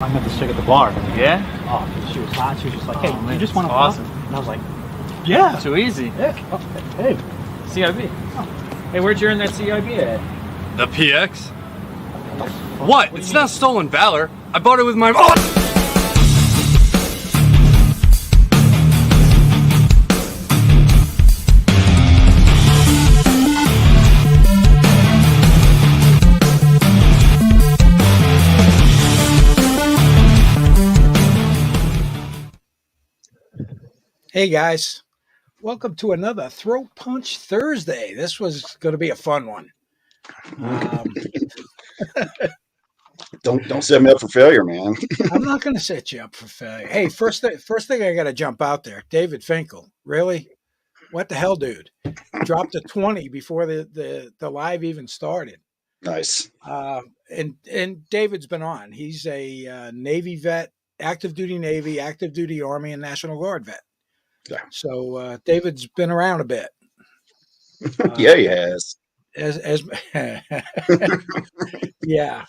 I met this chick at the bar. Yeah? Oh, she was hot. She was just like, hey, Oh, man, you just want to awesome. fuck? And I was like, yeah. Too easy. Yeah. Oh, hey. CIB. Oh. Hey, where'd you earn that CIB at? The PX? What? It's not stolen valor. I bought it with my. Oh! Hey guys, welcome to another Throat Punch Thursday. This was going to be a fun one. Don't set me up for failure, man. I'm not going to set you up for failure. Hey, first thing I got to jump out there. David Finkel, really? What the hell, dude? Dropped a 20 before the live even started. Nice. And David's been on. He's a Navy vet, active duty Navy, active duty Army, and National Guard vet. Yeah. So David's been around a bit. Yeah, he has. As yeah.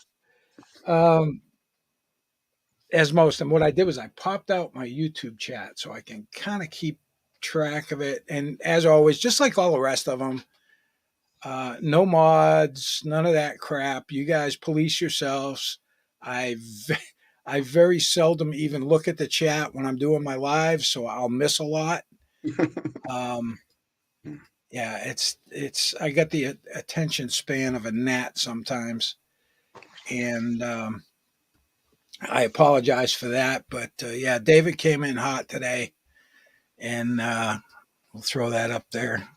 As most. And what I did was I popped out my YouTube chat so I can kind of keep track of it. And as always, just like all the rest of them, no mods, none of that crap. You guys police yourselves. I very seldom even look at the chat when I'm doing my live, so I'll miss a lot. Yeah, it's I got the attention span of a gnat sometimes, and I apologize for that. But yeah, David came in hot today, and we'll throw that up there.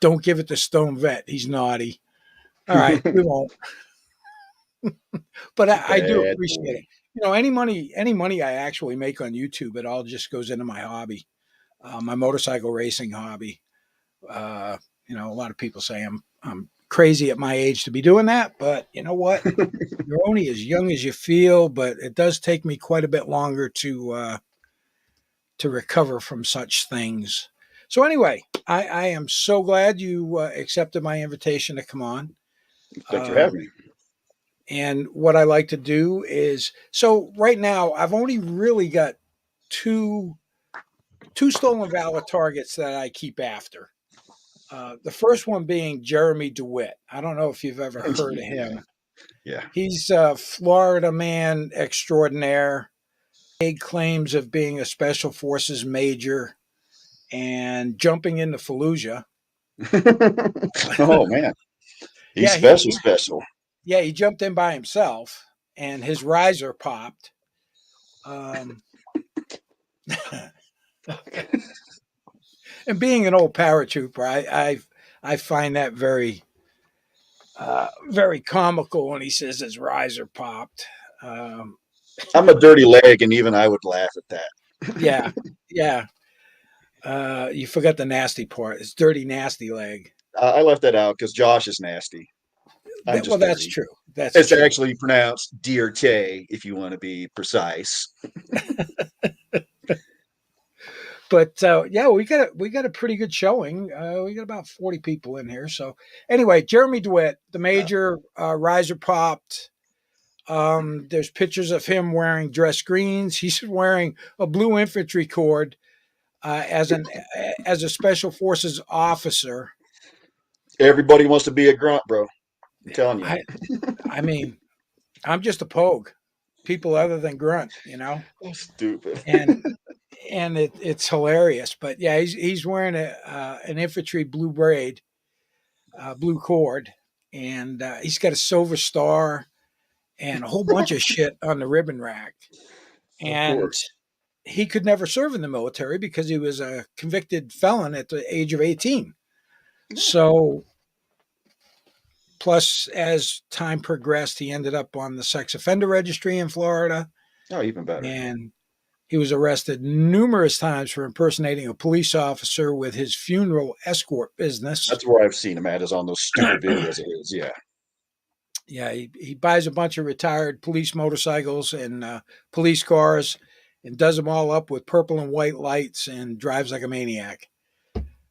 Don't give it to Stone Vet. He's naughty. All right, we won't. But I do appreciate it. You know, any money I actually make on YouTube, it all just goes into my hobby, my motorcycle racing hobby. You know, a lot of people say I'm crazy at my age to be doing that, but you know what? You're only as young as you feel, but it does take me quite a bit longer to recover from such things. So anyway, I am so glad you accepted my invitation to come on. Thanks for having me. And what I like to do is, so right now I've only really got two stolen valor targets that I keep after. The first one being Jeremy DeWitt. I don't know if you've ever heard of him. Yeah. He's a Florida man extraordinaire. Made claims of being a special forces major and jumping into Fallujah. Oh man, he's Yeah, special. Yeah, he jumped in by himself, and his riser popped. And being an old paratrooper, I find that very comical when he says his riser popped. I'm a dirty leg, and even I would laugh at that. Yeah. You forgot the nasty part. It's dirty, nasty leg. I left that out because Josh is nasty. Well, that's true. It's true. actually pronounced DRT if you want to be precise. But yeah, we got a pretty good showing. We got about 40 people in here. So anyway, Jeremy DeWitt, the major, riser popped. There's pictures of him wearing dress greens. He's wearing a blue infantry cord as a special forces officer. Everybody wants to be a grunt, bro. I'm telling you. I mean, I'm just a pogue. People other than grunt, you know. Stupid. And it's hilarious. But yeah, he's wearing an infantry blue braid, blue cord, and he's got a silver star and a whole bunch of shit on the ribbon rack. And he could never serve in the military because he was a convicted felon at the age of 18. So, plus, as time progressed, he ended up on the sex offender registry in Florida. Oh, even better. And he was arrested numerous times for impersonating a police officer with his funeral escort business. That's where I've seen him at, is on those stupid videos of his. Yeah. Yeah, he buys a bunch of retired police motorcycles and police cars and does them all up with purple and white lights and drives like a maniac.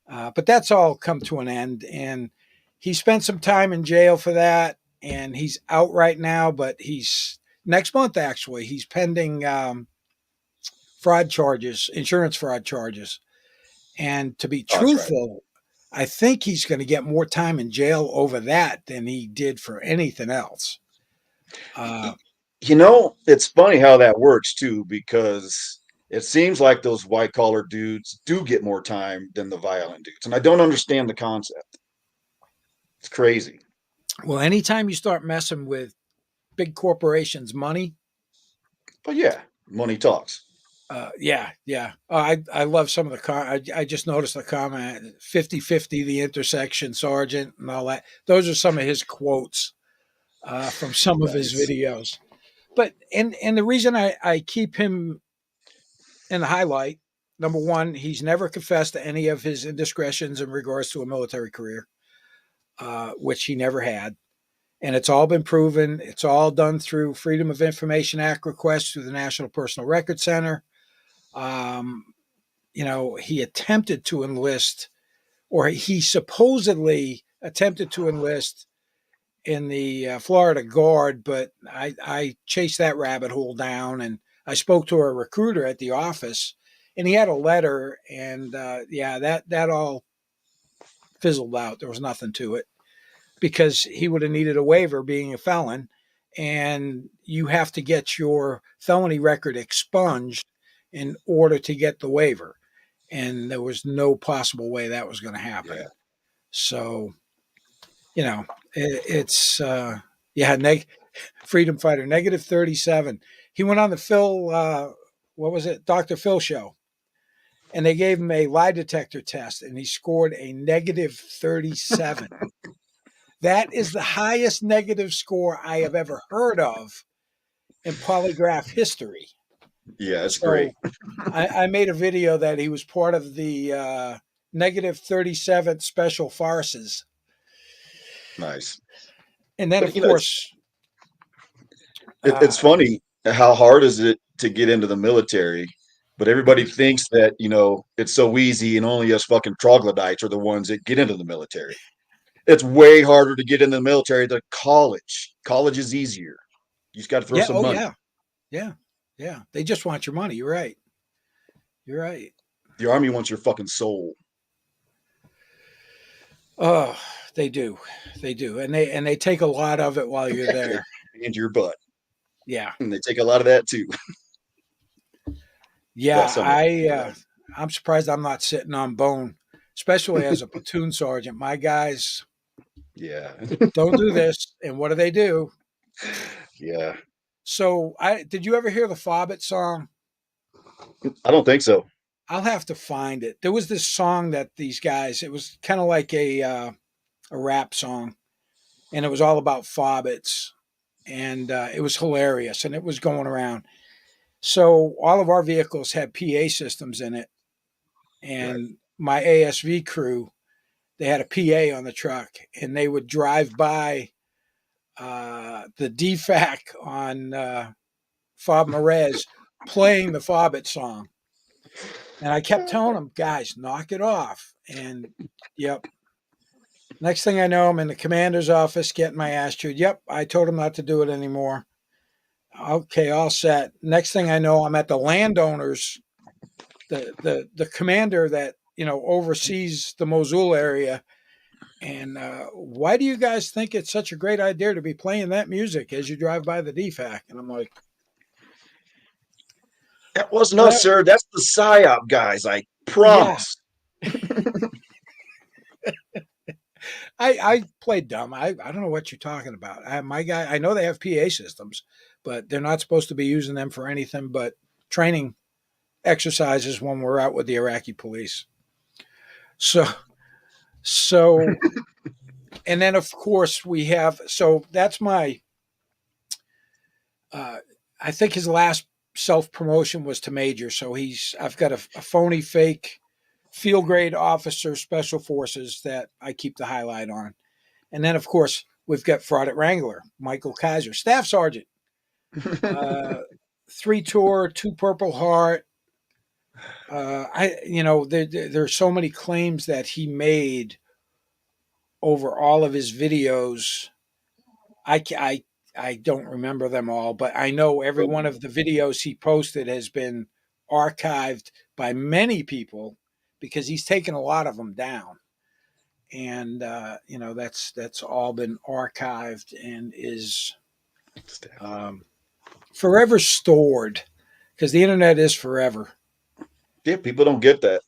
But that's all come to an end. And he spent some time in jail for that. And he's out right now, but he's next month, actually, he's pending fraud charges, insurance fraud charges. And to be Oh, that's right. truthful, I think he's going to get more time in jail over that than he did for anything else. You know, it's funny how that works too, because it seems like those white collar dudes do get more time than the violent dudes. And I don't understand the concept. It's crazy. Well, anytime you start messing with big corporations' money, But yeah, money talks. yeah. I love some of the I just noticed the comment 50-50 the intersection sergeant and all that. Those are some of his quotes from some of his Nice. videos. But and the reason I keep him in the highlight, number one, he's never confessed to any of his indiscretions in regards to a military career, which he never had. And it's all been proven. It's all done through Freedom of Information Act requests through the National Personal Record Center. He attempted to enlist, or he supposedly attempted to enlist in the Florida Guard, but I chased that rabbit hole down, and I spoke to a recruiter at the office, and he had a letter, and that all fizzled out. There was nothing to it because he would have needed a waiver being a felon, and you have to get your felony record expunged in order to get the waiver. And there was no possible way that was going to happen. Yeah. So, it's freedom fighter, -37. He went on the Phil, what was it? Dr. Phil show. And they gave him a lie detector test and he scored a -37. That is the highest negative score I have ever heard of in polygraph history. Yeah, it's So great. I made a video that he was part of the -37 special farces. Nice. And then, But, of course, it's funny how hard is it to get into the military, but everybody thinks that, it's so easy and only us fucking troglodytes are the ones that get into the military. It's way harder to get into the military than college. College is easier. You just got to throw yeah, some oh money. yeah. They just want your money. You're right. The army wants your fucking soul. Oh, they do, and they take a lot of it while you're there. And your butt. Yeah, And they take a lot of that too. yeah. I'm surprised I'm not sitting on bone, especially as a platoon sergeant. My guys Yeah. don't do this, and what do? Yeah. So, did you ever hear the Fobbit song? I don't think so. I'll have to find it. There was this song that these guys. It was kind of like a rap song, and it was all about Fobbits, and it was hilarious, and it was going around. So all of our vehicles had PA systems in it, and Right. my ASV crew, they had a PA on the truck, and they would drive by the DFAC on Fob Merez playing the Fobbit song. And I kept telling them, guys, knock it off. And yep. Next thing I know, I'm in the commander's office getting my ass chewed. Yep, I told him not to do it anymore. Okay, all set. Next thing I know, I'm at the landowners, the commander that oversees the Mosul area. And why do you guys think it's such a great idea to be playing that music as you drive by the DFAC? And I'm like, That wasn't us, sir. That's the PSYOP guys. I promise. I played dumb. I don't know what you're talking about. I know they have PA systems, but they're not supposed to be using them for anything but training exercises when we're out with the Iraqi police. So, and then of course we have. So that's my. I think his last self promotion was to major. So I've got a phony fake field grade officer special forces that I keep the highlight on. And then of course we've got fraud at Wrangler, Michael Kaiser, staff sergeant, 3 tour, 2 Purple Heart. There's so many claims that he made over all of his videos. I I don't remember them all, but I know every one of the videos he posted has been archived by many people because he's taken a lot of them down. And that's all been archived and is forever stored because the internet is forever. Yeah, people don't get that.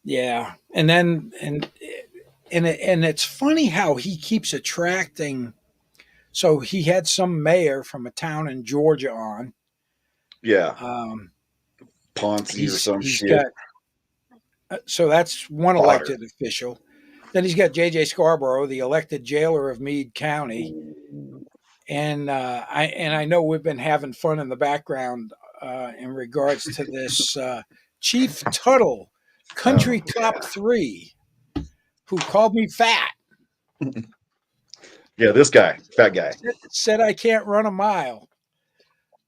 Yeah, and then and it's funny how he keeps attracting. So he had some mayor from a town in Georgia on. Yeah, Um, Ponzi or some he's shit. got so that's one Potter. elected official. Then he's got J.J. Scarborough, the elected jailer of Meade County, and I know we've been having fun in the background in regards to this Chief Tuttle, Country Top 3, who called me fat. Yeah, this guy, fat guy. Said I can't run a mile.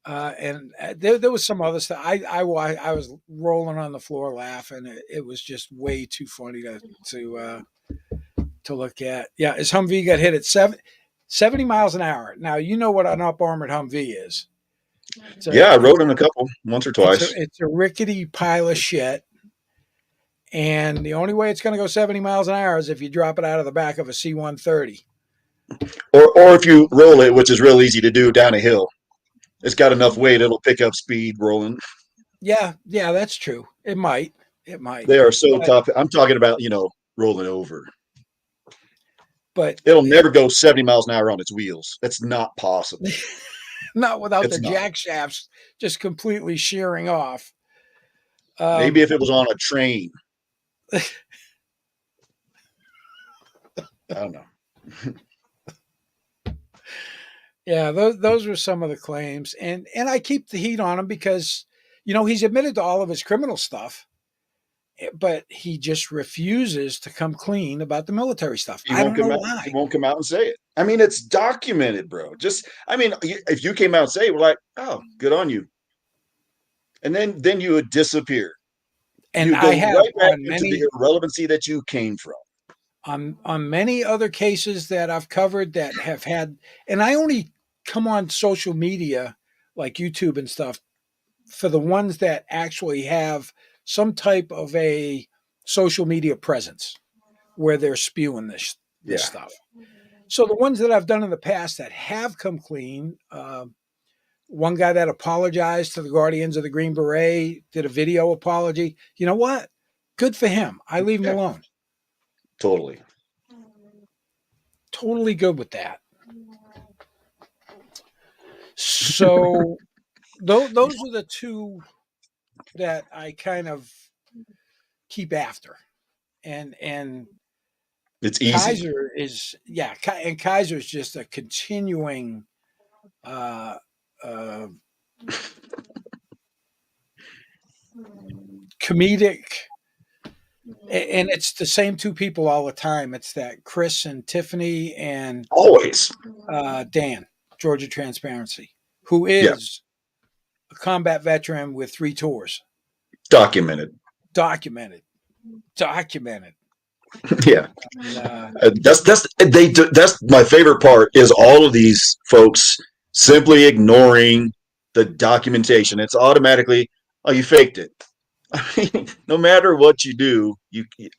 And there was some other stuff. I was rolling on the floor laughing. It was just way too funny to look at. Yeah, his Humvee got hit at 70 miles an hour. Now you know what an up armored Humvee is. Yeah, I rode in a couple, once or twice. It's a rickety pile of shit. And the only way it's going to go 70 miles an hour is if you drop it out of the back of a C-130. Or if you roll it, which is real easy to do down a hill. It's got enough weight, it'll pick up speed rolling. Yeah, that's true. It might. They are so tough. I'm talking about, rolling over. But it'll never go 70 miles an hour on its wheels. That's not possible. Not without the jack shafts just completely shearing off. Maybe if it was on a train. I don't know. Yeah, those were some of the claims, and I keep the heat on him because he's admitted to all of his criminal stuff, but he just refuses to come clean about the military stuff. I don't know why. He won't come out and say it. I mean, it's documented, bro. If you came out and say it, we're like, oh, good on you, and then you would disappear, and you go I have right back on into the irrelevancy that you came from. On many other cases that I've covered that have had, and I only come on social media like YouTube and stuff for the ones that actually have some type of a social media presence where they're spewing this stuff. So the ones that I've done in the past that have come clean, one guy that apologized to the Guardians of the Green Beret, did a video apology. You know what? Good for him. I leave him alone. Totally good with that. So those are the two that I kind of keep after. And it's easy. Kaiser is and Kaiser is just a continuing comedic, and it's the same two people all the time. It's that Chris and Tiffany and always Dan, Georgia Transparency, who is a combat veteran with 3 tours. Documented. Yeah, that's my favorite part. Is all of these folks simply ignoring the documentation? It's automatically, oh, you faked it. I mean, no matter what you do,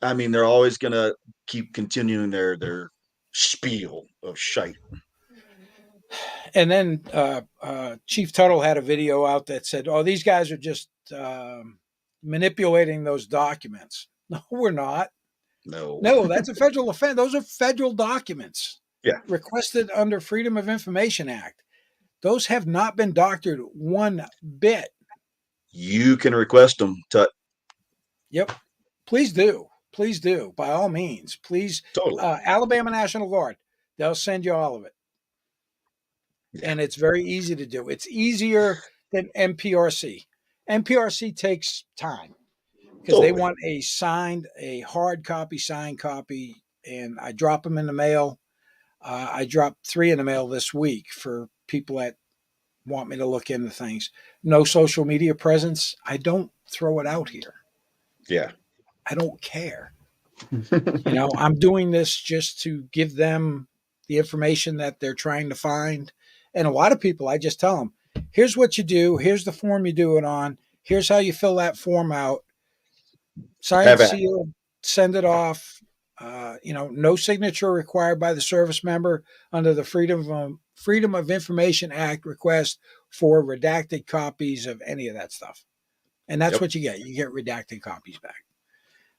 they're always gonna keep continuing their spiel of shite. And then Chief Tuttle had a video out that said, "Oh, these guys are just manipulating those documents." No, we're not. No, that's a federal offense. Those are federal documents. Yeah, requested under Freedom of Information Act. Those have not been doctored one bit. You can request them. Yep. Please do. By all means. Please. Totally. Alabama National Guard. They'll send you all of it. Yeah. And it's very easy to do. It's easier than MPRC. MPRC takes time because they want a hard copy, signed copy, and I drop them in the mail. I dropped 3 in the mail this week for people that want me to look into things. No social media presence. I don't throw it out here. Yeah. I don't care. I'm doing this just to give them the information that they're trying to find And a lot of people, I just tell them, here's what you do. Here's the form you do it on. Here's how you fill that form out. Sign, Have at it. seal, send it off. No signature required by the service member under the Freedom of Information Act request for redacted copies of any of that stuff. And that's Yep. what you get. You get redacted copies back.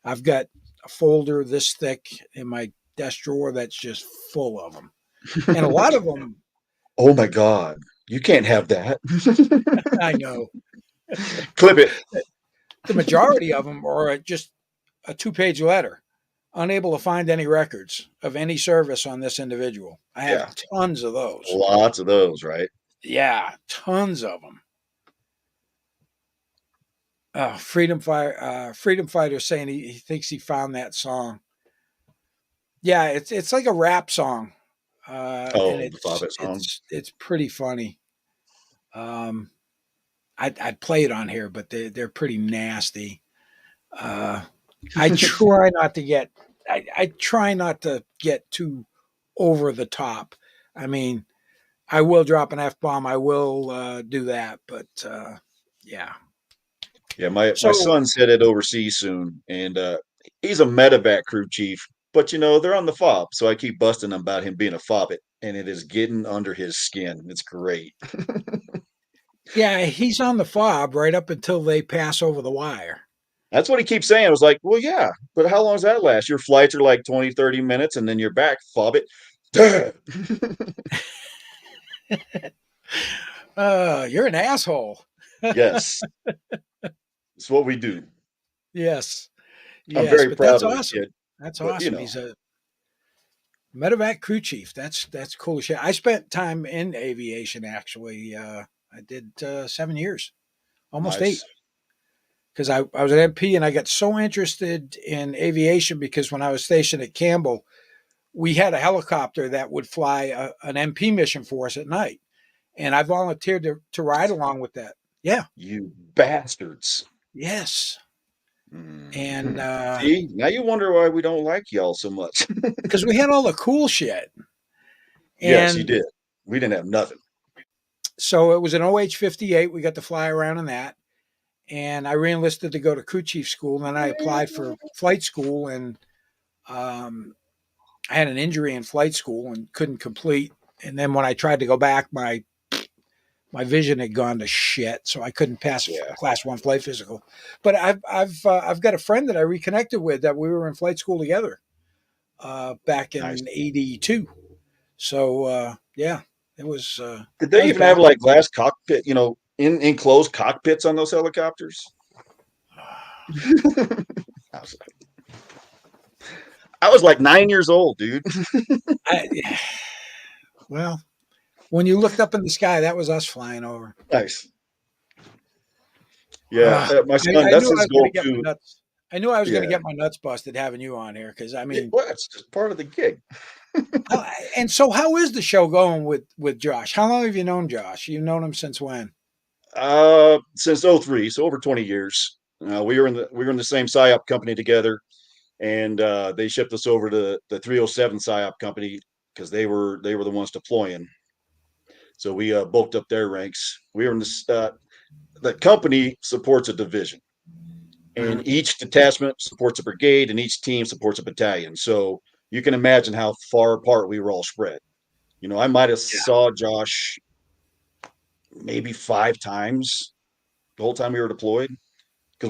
I've got a folder this thick in my desk drawer that's just full of them. And a lot of them, Oh my God. You can't have that. I know, Clip it. the majority of them are just a 2-page letter, unable to find any records of any service on this individual. I have tons of those. Lots of those, right? Yeah, tons of them. Freedom Fighter saying he thinks he found that song. Yeah, it's like a rap song. And the Fobbit song. it's pretty funny. I'd play it on here, but they're pretty nasty. I try not to get I try not to get too over the top. I mean, I will drop an F-bomb. I will do that, but yeah. Yeah, my son's headed overseas soon, and he's a medevac crew chief. But they're on the fob, so I keep busting him about him being a fobbit, and it is getting under his skin. It's great. Yeah, he's on the fob right up until they pass over the wire. That's what he keeps saying. I was like, well, yeah, but how long does that last? Your flights are like 20, 30 minutes, and then you're back, fobbit. You're an asshole. Yes. It's what we do. Yes. I'm very proud that's of awesome. this kid. That's But, awesome. He's a medevac crew chief. That's cool as shit. I spent time in aviation, actually. I did 7 years, almost Nice. 8. Because I was an MP and I got so interested in aviation because when I was stationed at Campbell, we had a helicopter that would fly an MP mission for us at night. And I volunteered to ride along with that. Yeah. You bastards. Yes. Mm. And See, now you wonder why we don't like y'all so much. because we had all the cool shit. Yes, you And did. We didn't have nothing. so it was an OH-58. We got to fly around in that. And I re-enlisted to go to crew chief school. Then I applied for flight school, and I had an injury in flight school and couldn't complete. And then when I tried to go back, my vision had gone to shit, so I couldn't pass Class 1 flight physical. But I've got a friend that I reconnected with that we were in flight school together back in '82. So yeah, it was. Did they even have like glass cockpit? Enclosed cockpits on those helicopters? I was like 9 years old, dude. Well, when you looked up in the sky, that was us flying over. Nice. Yeah, my son, that's his goal too. I knew I was going to get my nuts busted having you on here because I mean, well, it's just part of the gig. And so, how is the show going with Josh? How long have you known Josh? You've known him since when? Since '03, so over 20 years. We were in the same PSYOP company together, and they shipped us over to the 307 PSYOP company because they were the ones deploying. So we bulked up their ranks. We were in this. The company supports a division, and each detachment supports a brigade, and each team supports a battalion. So you can imagine how far apart we were all spread. I might have saw Josh maybe 5 times the whole time we were deployed because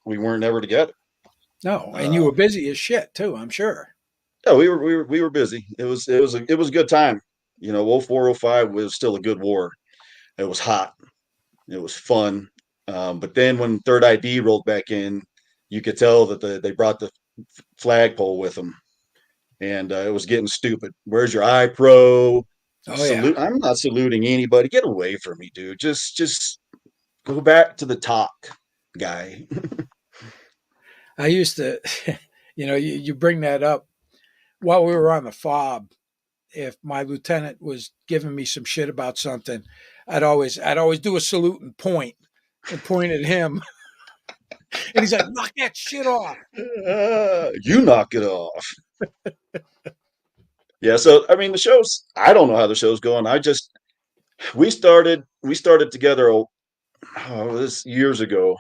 we weren't ever together. No, and you were busy as shit too, I'm sure. Yeah, we were busy. It was a good time. 04, 05 was still a good war. It was hot. It was fun. But then when Third ID rolled back in, you could tell that they brought the flagpole with them, and it was getting stupid. Where's your iPro? Salute. I'm not saluting anybody. Get away from me, dude. Just go back to the talk, guy. I used to, you bring that up while we were on the fob. If my lieutenant was giving me some shit about something, I'd always do a salute and point at him. And he's like, knock that shit off. You knock it off. Yeah, so I mean the show's, I don't know how the show's going. I just We started together. This years ago.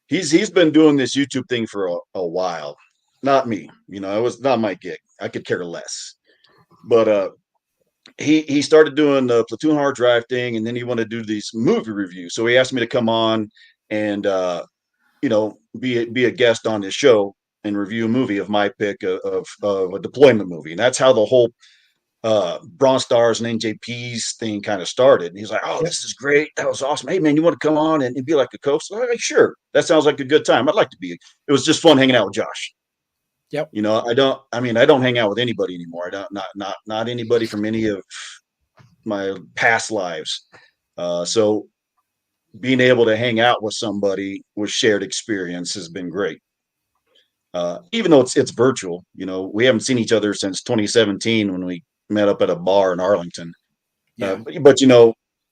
He's been doing this YouTube thing for a while. Not me. It was not my gig. I could care less. But he started doing the platoon hard drive thing, and then he wanted to do these movie reviews. So he asked me to come on and be a guest on his show and review a movie of my pick of a deployment movie. And that's how the whole Bronze Stars and NJP's thing kind of started. And he's like, "Oh, this is great. That was awesome. Hey, man, you want to come on and be like a coach?" So I'm like, "Sure. That sounds like a good time. I'd like to be." It was just fun hanging out with Josh. Yep. I don't hang out with anybody anymore. I don't, not anybody from any of my past lives. So being able to hang out with somebody with shared experience has been great. Even though it's virtual, we haven't seen each other since 2017 when we met up at a bar in Arlington. Yeah. But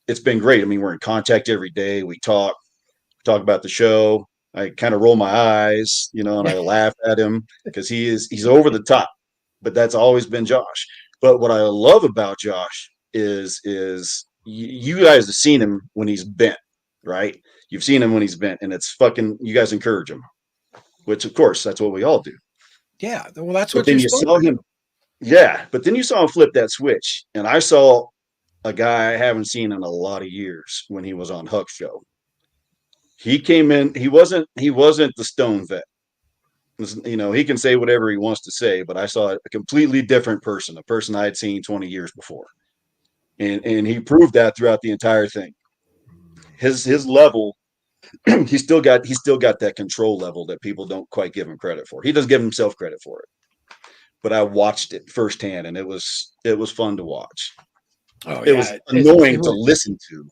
it's been great. I mean, we're in contact every day. We talk about the show. I kind of roll my eyes, and I laugh at him because he's over the top. But that's always been Josh. But what I love about Josh is you guys have seen him when he's bent, right? You've seen him when he's bent, and it's fucking. You guys encourage him, which of course that's what we all do. Yeah. Well, that's But what then you're you supposed saw to do. him. Yeah, but then you saw him flip that switch, and I saw a guy I haven't seen in a lot of years when he was on Huck's show. He came in. He wasn't the Stone vet. He can say whatever he wants to say, but I saw a completely different person, a person I had seen 20 years before, and he proved that throughout the entire thing. His level, he's still got that control level that people don't quite give him credit for. He doesn't give himself credit for it, but I watched it firsthand, and it was fun to watch. Oh It yeah. was annoying It to was. listen to,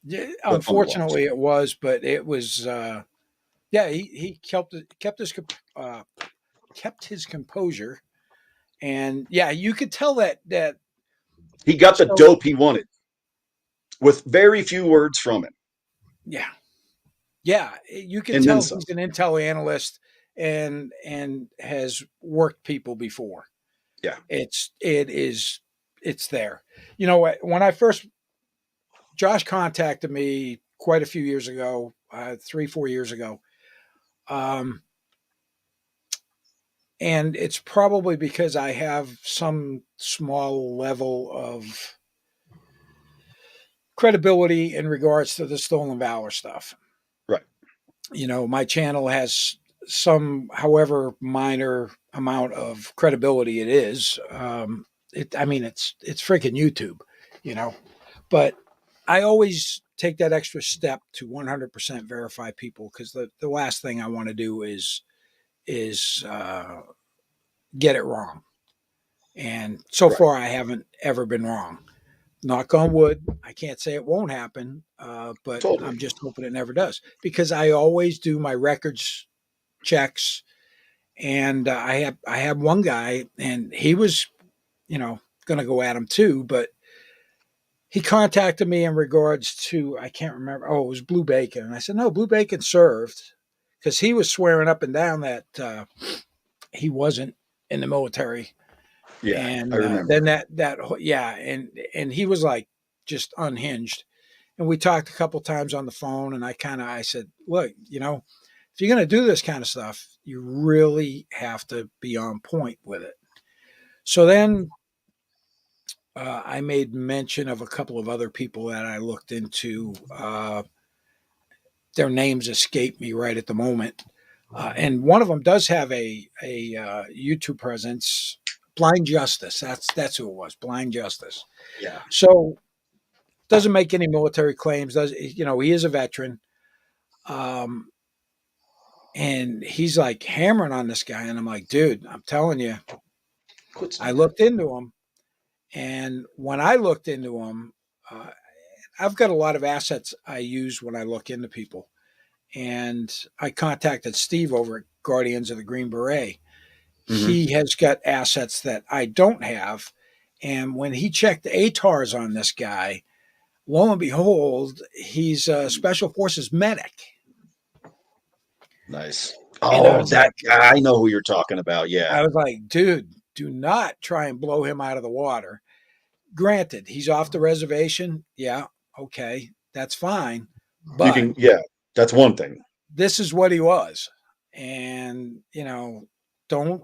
Yeah, but fun to watch. unfortunately, it was, but it was. Yeah, he kept his composure, and yeah, you could tell that. He got the So dope he wanted with very few words from him, yeah, yeah, you can and then tell some. he's an intel analyst and has worked people before. Yeah. It's there. When I first Josh contacted me quite a few years ago, 3-4 years ago. Um, and it's probably because I have some small level of credibility in regards to the stolen valor stuff. Right. My channel has some, however minor amount of credibility it is. It's freaking YouTube, you know. But I always take that extra step to 100% verify people because the last thing I want to do is get it wrong. And so Right. far, I haven't ever been wrong. Knock on wood. I can't say it won't happen, but Totally. I'm just hoping it never does because I always do my records checks. And I have one guy, and he was, going to go at him too, but he contacted me in regards to I can't remember. Oh, it was Blue Bacon, and I said no, Blue Bacon served because he was swearing up and down that he wasn't in the military. Yeah, I And then remember. yeah, and he was like just unhinged. And we talked a couple times on the phone, and I said, look, if you're going to do this kind of stuff, you really have to be on point with it. So then I made mention of a couple of other people that I looked into. Their names escape me right at the moment. And one of them does have a YouTube presence. Blind Justice. That's who it was. Blind Justice. Yeah. So doesn't make any military claims. He is a veteran. Um, and he's like hammering on this guy, and I'm like, dude, I'm telling you, I looked into him, and when I looked into him, uh, I've got a lot of assets I use when I look into people, and I contacted Steve over at Guardians of the Green Beret. Mm-hmm. He has got assets that I don't have. And when he checked the ATARs on this guy, lo and behold, he's a special forces medic. Nice. And I Oh, was that like, guy. I know who you're talking about. Yeah. dude, do not try and blow him out of the water. granted, he's off the reservation. Yeah, okay, that's fine. You But can, yeah, that's one thing. this is what he was. And, don't,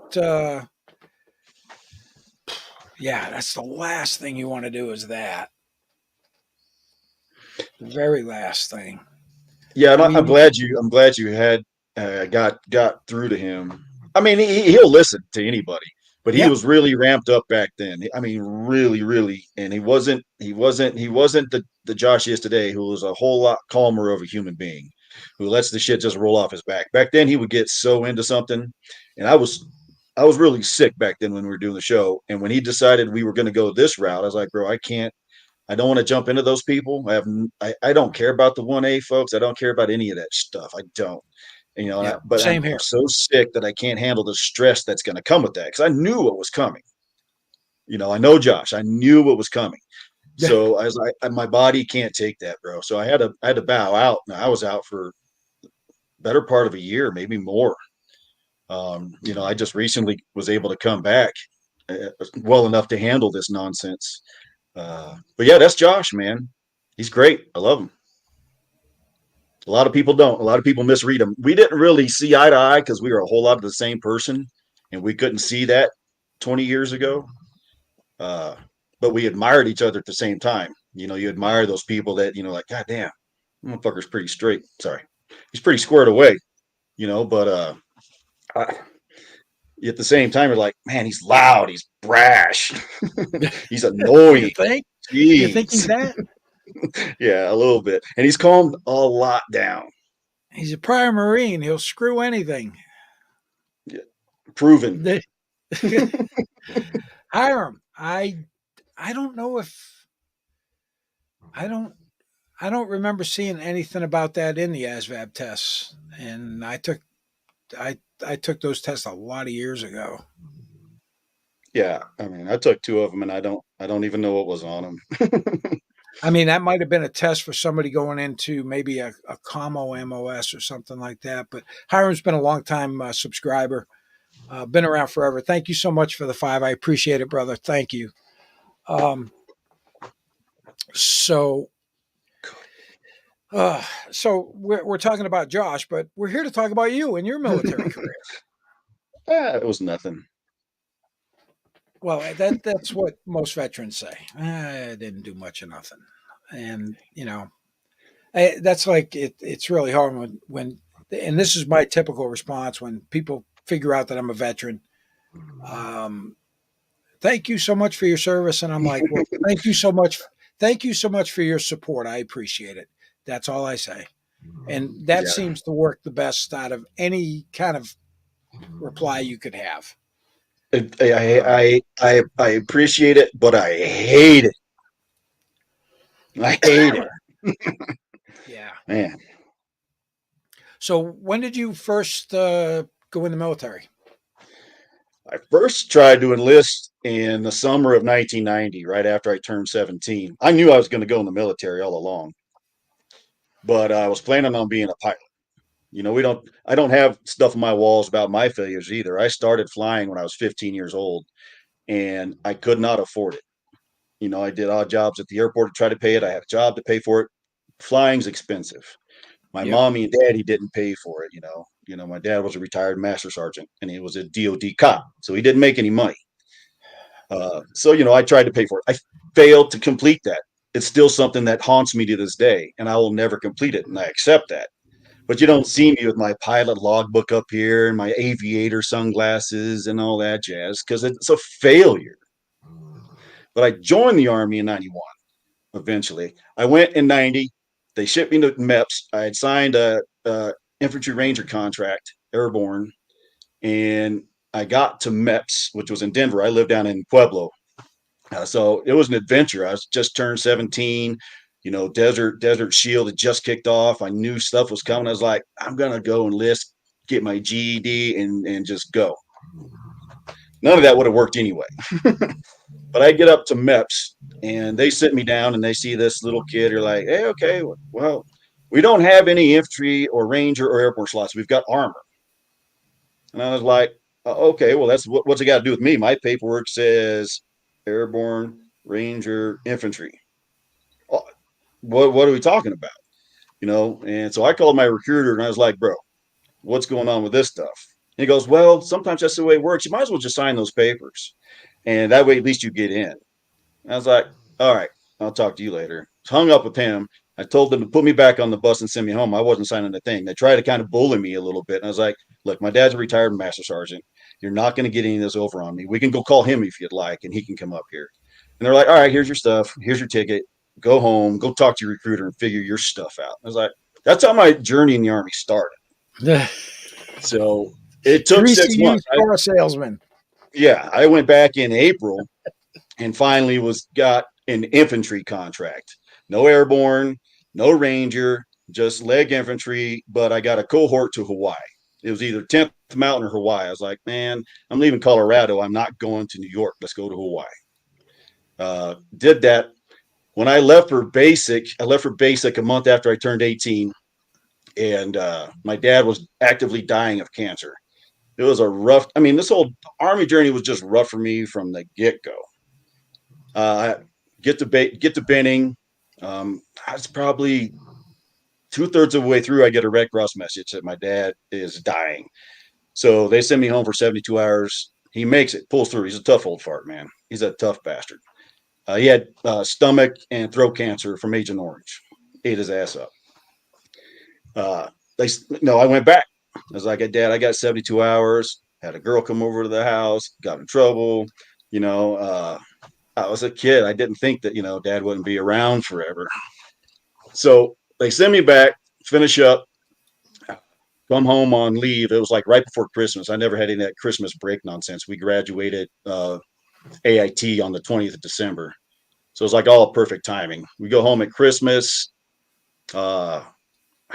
yeah, that's the last thing you want to do is that. The very last thing. Yeah, and I I'm mean, glad you had got through to him. I mean, he'll listen to anybody, but he yeah, was really ramped up back then. I mean, really, really, and he wasn't the Josh is today, who was a whole lot calmer of a human being, who lets the shit just roll off his back. Back then, he would get so into something, and I was really sick back then when we were doing the show, and when he decided we were going to go this route, I was like, bro, I can't. I don't want to jump into those people. I don't care about the 1A folks. I don't care about any of that stuff. I don't. yeah, But I'm same here. so sick that I can't handle the stress that's going to come with that because I knew what was coming. I know Josh. I knew what was coming. Yeah, So I was like, my body can't take that, bro. So I had to bow out. Now, I was out for better part of a year, maybe more. I just recently was able to come back well enough to handle this nonsense. But yeah, that's Josh, man. He's great. I love him. A lot of people don't. A lot of people misread him. We didn't really see eye to eye because we were a whole lot of the same person, and we couldn't see that 20 years ago. Uh, but we admired each other at the same time. You admire those people that like, God damn, motherfucker's pretty straight. Sorry, he's pretty squared away. But I, at the same time, you're like, man, he's loud, he's brash, he's you annoying. think? You think he's Jeez. that? Yeah, a little bit. And he's calmed a lot down. He's a prior Marine. He'll screw anything. Yeah. Proven. Hiram, I don't know if I don't remember seeing anything about that in the ASVAB tests, and I took those tests a lot of years ago. Yeah, I mean, I took two of them, and I don't even know what was on them. I mean, that might have been a test for somebody going into maybe a commo MOS or something like that. But Hiram's been a long time subscriber, been around forever. Thank you so much for the 5. I appreciate it, brother. Thank you. So we're talking about Josh, but we're here to talk about you and your military career. It was nothing. Well, that's what most veterans say. I didn't do much of nothing, and that's like it's really hard when, and this is my typical response when people figure out that I'm a veteran. Thank you so much for your service, and I'm like, well, thank you so much. Thank you so much for your support. I appreciate it. That's all I say, and that seems to work the best out of any kind of reply you could have. I appreciate it, but I hate it. I hate it. Yeah, man. So when did you first go in the military? I first tried to enlist in the summer of 1990, right after I turned 17. I knew I was going to go in the military all along, but I was planning on being a pilot. I don't have stuff on my walls about my failures either. I started flying when I was 15 years old, and I could not afford it. I did odd jobs at the airport to try to pay it. I had a job to pay for it. Flying's expensive. My Yep. mommy and daddy didn't pay for it. My dad was a retired master sergeant, and he was a DOD cop, so he didn't make any money. So I tried to pay for it. I failed to complete that. It's still something that haunts me to this day, and I will never complete it, and I accept that. But you don't see me with my pilot logbook up here and my aviator sunglasses and all that jazz because it's a failure. But I joined the Army in 91 eventually. I went in 90. They shipped me to MEPS. I had signed a infantry ranger contract, airborne, and I got to MEPS, which was in Denver. I lived down in Pueblo. So it was an adventure. I was just turned 17. Desert Shield had just kicked off. I knew stuff was coming. I was like, I'm going to go enlist, get my GED, and just go. None of that would have worked anyway. But I get up to MEPS, and they sit me down, and they see this little kid. They're like, hey, okay, well, we don't have any infantry or ranger or airborne slots. We've got armor. And I was like, okay, well, that's what's it got to do with me? My paperwork says airborne Ranger, infantry. Oh, what are we talking about? And so I called my recruiter and I was like, bro, what's going on with this stuff? And he goes, well, sometimes that's the way it works. You might as well just sign those papers. And that way, at least you get in. I was like, all right, I'll talk to you later. Hung up with him. I told them to put me back on the bus and send me home. I wasn't signing a thing. They tried to kind of bully me a little bit. And I was like, look, my dad's a retired master sergeant. You're not going to get any of this over on me. We can go call him if you'd like, and he can come up here. And they're like, all right, here's your stuff. Here's your ticket. Go home. Go talk to your recruiter and figure your stuff out. I was like, that's how my journey in the Army started. So it took 6 months. Car salesman. Yeah, I went back in April and finally got an infantry contract. No airborne, no ranger, just leg infantry, but I got a cohort to Hawaii. It was either 10th Mountain or Hawaii. I was like, man, I'm leaving Colorado. I'm not going to New York. Let's go to Hawaii. Did that. When I left for basic a month after I turned 18, and my dad was actively dying of cancer. It was a rough, this whole Army journey was just rough for me from the get-go. Get to Benning. I was probably 2/3 of the way through. I get a Red Cross message that my dad is dying. So they send me home for 72 hours. He makes it, pulls through. He's a tough old fart, man. He's a tough bastard. He had stomach and throat cancer from Agent Orange. Ate his ass up. I went back. I was like, Dad, I got 72 hours. Had a girl come over to the house, got in trouble. I was a kid. I didn't think that, Dad wouldn't be around forever. So they send me back, finish up, come home on leave. It was like right before Christmas. I never had any of that Christmas break nonsense. We graduated AIT on the 20th of December. So it was like all perfect timing. We go home at Christmas. I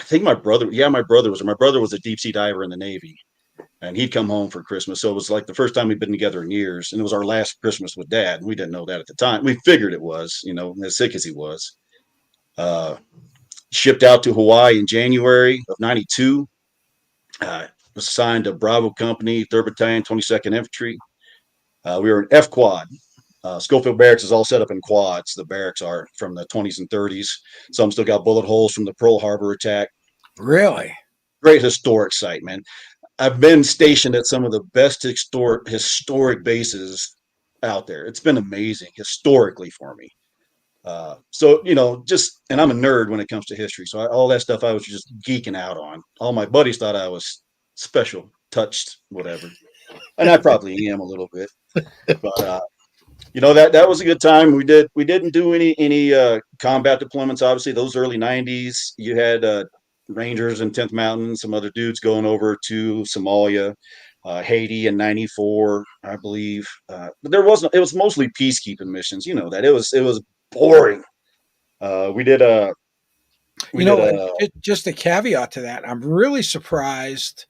think my brother was a deep sea diver in the Navy, and he'd come home for Christmas. So it was like the first time we'd been together in years, and it was our last Christmas with Dad. We didn't know that at the time. We figured it was, as sick as he was. Shipped out to Hawaii in January of '92. Was assigned to Bravo Company, 3rd Battalion, 22nd Infantry. We were in F Quad. Schofield Barracks is all set up in quads. The barracks are from the 20s and 30s. Some still got bullet holes from the Pearl Harbor attack. Really? Great historic site, man. I've been stationed at some of the best historic bases out there. It's been amazing historically for me. And I'm a nerd when it comes to history. So all that stuff I was just geeking out on. All my buddies thought I was special, touched, whatever. And I probably am a little bit. But that was a good time. We didn't do any combat deployments. Obviously, those early '90s, you had Rangers in 10th Mountain, some other dudes going over to Somalia, Haiti in '94, I believe. But it was mostly peacekeeping missions. You know that it was boring. Just a caveat to that. I'm really surprised.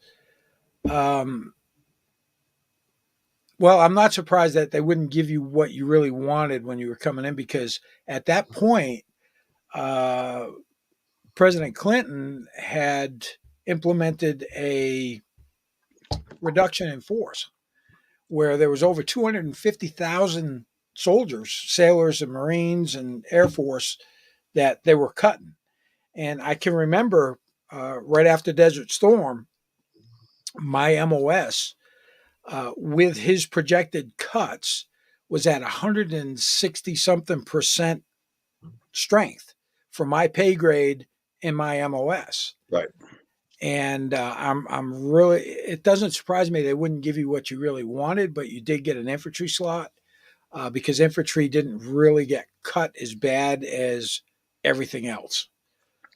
Well, I'm not surprised that they wouldn't give you what you really wanted when you were coming in, because at that point, President Clinton had implemented a reduction in force where there was over 250,000 soldiers, sailors and Marines and Air Force that they were cutting. And I can remember right after Desert Storm, my MOS, with his projected cuts, was at 160 something percent strength for my pay grade in my MOS. Right. And I'm really, it doesn't surprise me they wouldn't give you what you really wanted, but you did get an infantry slot because infantry didn't really get cut as bad as everything else.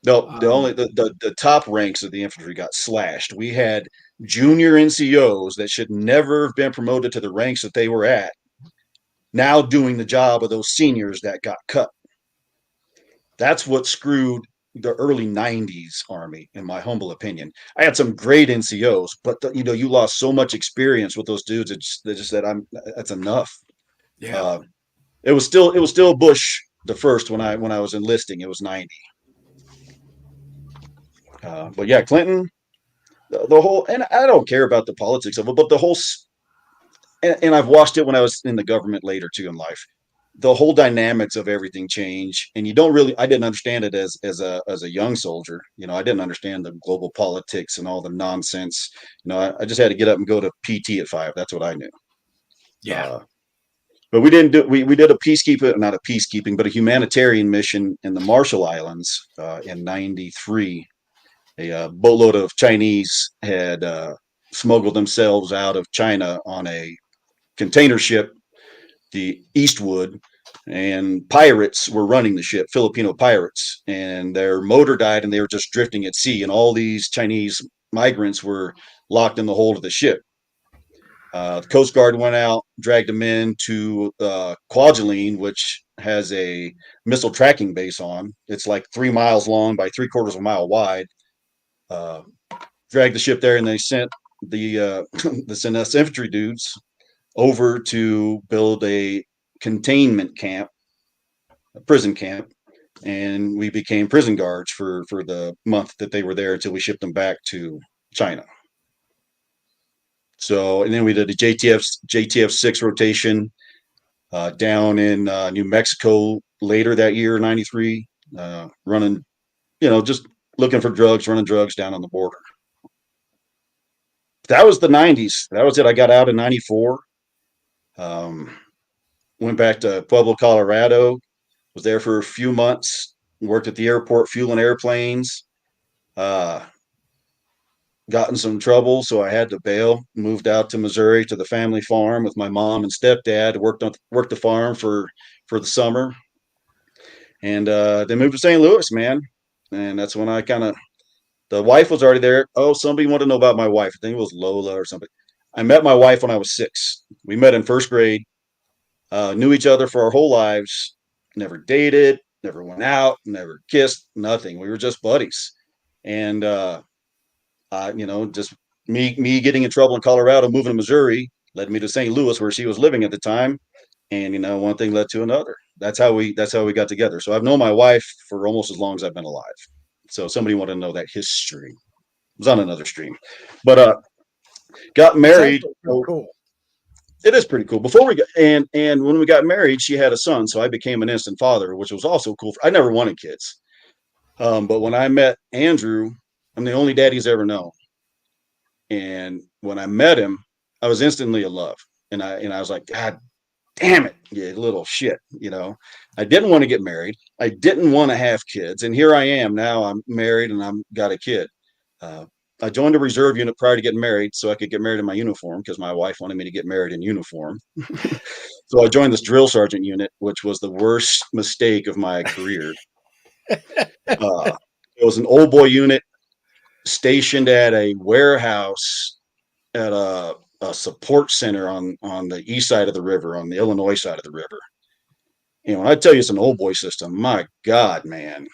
No, the top ranks of the infantry got slashed. We had junior NCOs that should never have been promoted to the ranks that they were at, now doing the job of those seniors that got cut. That's what screwed the early '90s Army, in my humble opinion. I had some great NCOs, but you lost so much experience with those dudes. They just said, that's enough. Yeah. It was still Bush the first when I was enlisting. It was '90. But yeah, Clinton, the whole, and I don't care about the politics of it, but the whole, and I've watched it when I was in the government later too in life. the whole dynamics of everything change, and you don't really. I didn't understand it as a young soldier. I didn't understand the global politics and all the nonsense. I just had to get up and go to PT at 5. That's what I knew. Yeah. But we didn't do. We did a peacekeeping, not a peacekeeping, but a humanitarian mission in the Marshall Islands in '93. A boatload of Chinese had smuggled themselves out of China on a container ship, the Eastwood, and pirates were running the ship, Filipino pirates, and their motor died and they were just drifting at sea. And all these Chinese migrants were locked in the hold of the ship. The Coast Guard went out, dragged them in to Kwajalein, which has a missile tracking base on. It's like 3 miles long by 3/4 of a mile wide. Dragged the ship there, and they sent the us infantry dudes over to build a containment camp, a prison camp, and we became prison guards for the month that they were there until we shipped them back to China. So, and then we did a JTF 6 rotation down in New Mexico later that year, '93, running, just looking for drugs, running drugs down on the border. That was the '90s. That was it. I got out in '94. Went back to Pueblo, Colorado. Was there for a few months. Worked at the airport, fueling airplanes. Got in some trouble, so I had to bail. Moved out to Missouri to the family farm with my mom and stepdad. Worked the farm for the summer, and then moved to St. Louis, man. And that's when I kind of. The wife was already there. Oh, somebody wanted to know about my wife. I think it was Lola or something. I met my wife when I was 6. We met in first grade. Knew each other for our whole lives. Never dated. Never went out. Never kissed. Nothing. We were just buddies. And just me getting in trouble in Colorado, moving to Missouri, led me to St. Louis, where she was living at the time. And one thing led to another. That's how we got together. So I've known my wife for almost as long as I've been alive. So somebody wanted to know that history. It was on another stream, but got married. Cool. It is pretty cool. Before we got and when we got married, she had a son, so I became an instant father, which was also cool. I never wanted kids, but when I met Andrew, I'm the only dad he's ever known. And when I met him, I was instantly in love, and I was like, God damn it, you little shit. I didn't want to get married. I didn't want to have kids. And here I am now. I'm married and I'm got a kid. I joined a reserve unit prior to getting married so I could get married in my uniform because my wife wanted me to get married in uniform. So I joined this drill sergeant unit, which was the worst mistake of my career. It was an old boy unit stationed at a warehouse at a support center on the east side of the river, on the Illinois side of the river. And when I tell you it's an old boy system, my God, man,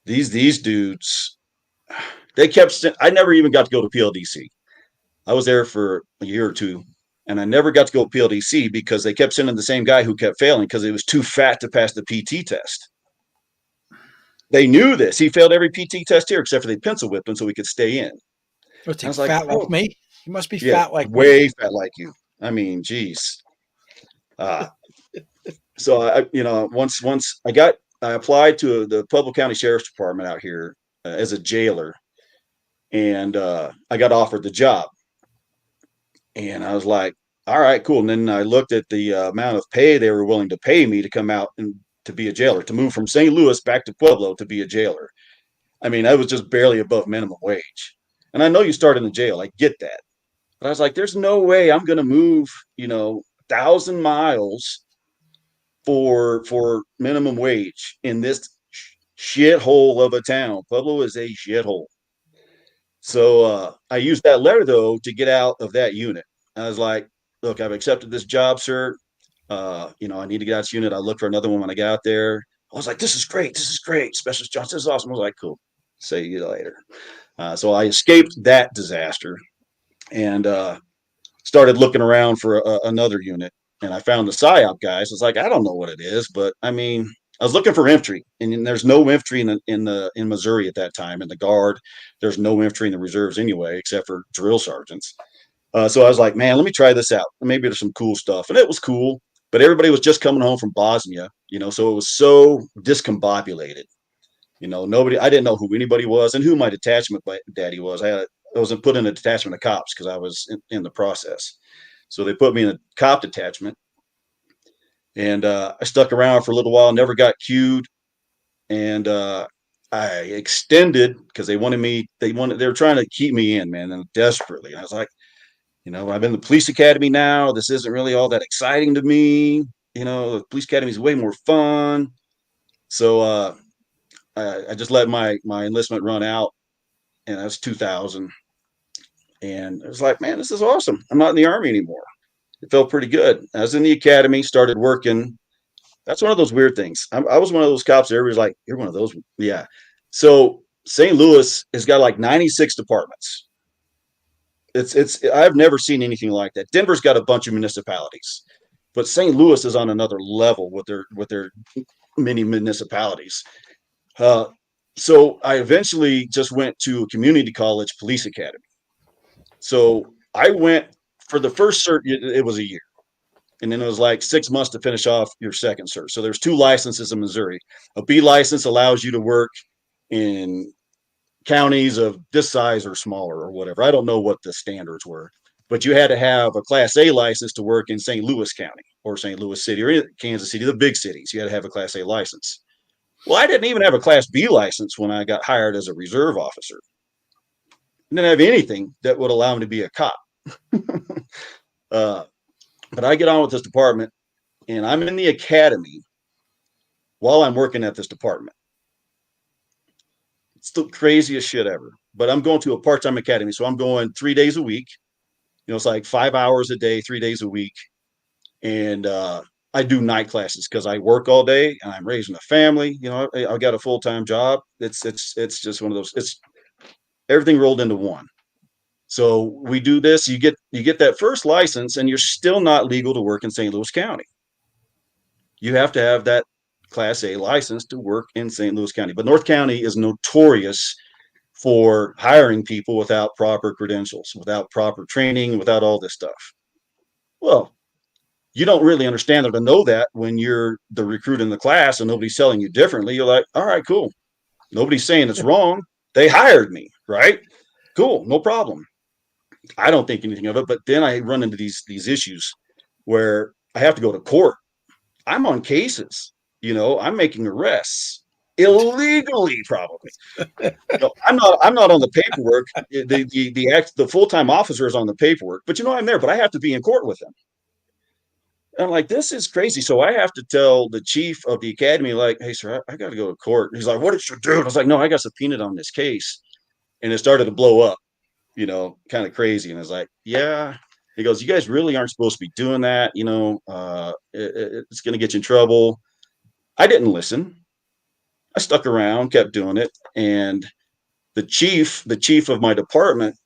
these dudes, they kept. I never even got to go to PLDC. I was there for a year or two, and I never got to go to PLDC because they kept sending the same guy who kept failing because he was too fat to pass the PT test. They knew this. He failed every PT test here except for they pencil whipped him so he could stay in. I was fat like me. You must be fat like way me. Fat like you. I mean, geez. So I, once I applied to the Pueblo County Sheriff's Department out here as a jailer, and I got offered the job, and I was like, all right, cool. And then I looked at the amount of pay they were willing to pay me to come out and to be a jailer, to move from St. Louis back to Pueblo to be a jailer. I mean, I was just barely above minimum wage. And I know you start in the jail. I get that. But I was like, there's no way I'm going to move, 1,000 miles for minimum wage in this shithole of a town. Pueblo is a shithole. So I used that letter, though, to get out of that unit. I was like, look, I've accepted this job, sir. I need to get out of this unit. I looked for another one when I got out there. I was like, this is great. This is great. Specialist Johnson, this is awesome. I was like, cool. See you later. So I escaped that disaster and started looking around for another unit. And I found the PSYOP guys. It's like, I don't know what it is, but I mean, I was looking for infantry, and there's no infantry in Missouri at that time. In the Guard, there's no infantry in the reserves anyway, except for drill sergeants. So I was like, man, let me try this out. Maybe there's some cool stuff, and it was cool. but everybody was just coming home from Bosnia, so it was so discombobulated. I didn't know who anybody was and who my detachment daddy was. I wasn't put in a detachment of cops because I was in the process. So they put me in a cop detachment, and I stuck around for a little while, never got queued. And I extended because they were trying to keep me in, man, and desperately. And I was like, I'm in the police academy now. This isn't really all that exciting to me. The police academy is way more fun. So I just let my enlistment run out, and that was 2000. And I was like, man, this is awesome. I'm not in the Army anymore. It felt pretty good. I was in the academy, started working. That's one of those weird things. I was one of those cops that everybody's like, you're one of those. Yeah. So St. Louis has got like 96 departments. I've never seen anything like that. Denver's got a bunch of municipalities, but St. Louis is on another level with their many municipalities. So I eventually just went to a community college police academy. So I went for the first cert. It was a year. And then it was like 6 months to finish off your second cert. So there's 2 licenses in Missouri. A B license allows you to work in counties of this size or smaller or whatever. I don't know what the standards were, but you had to have a Class A license to work in St. Louis County or St. Louis City or Kansas City, the big cities. You had to have a Class A license. Well, I didn't even have a Class B license when I got hired as a reserve officer. I didn't have anything that would allow me to be a cop. But I get on with this department, and I'm in the academy while I'm working at this department. It's the craziest shit ever. But I'm going to a part-time academy, so I'm going 3 days a week. It's like 5 hours a day, 3 days a week. And I do night classes because I work all day and I'm raising a family. I got a full-time job. It's just one of those. It's everything rolled into one. So we do this. You get that first license, and you're still not legal to work in St. Louis County. You have to have that Class A license to work in St. Louis County. But North County is notorious for hiring people without proper credentials, without proper training, without all this stuff. Well, you don't really understand or to know that when you're the recruit in the class and nobody's telling you differently. You're like, all right, cool. Nobody's saying it's wrong. They hired me, right? Cool, no problem. I don't think anything of it, but then I run into these issues where I have to go to court. I'm on cases, I'm making arrests illegally, probably. I'm not on the paperwork. The full-time officer is on the paperwork, but I'm there, but I have to be in court with them. And I'm like, this is crazy. So I have to tell the chief of the academy, like, hey, sir, I got to go to court. He's like, what did you do? I was like, no, I got subpoenaed on this case. And it started to blow up. Kind of crazy. And I was like, yeah. He goes, you guys really aren't supposed to be doing that. It's going to get you in trouble. I didn't listen. I stuck around, kept doing it. And the chief of my department,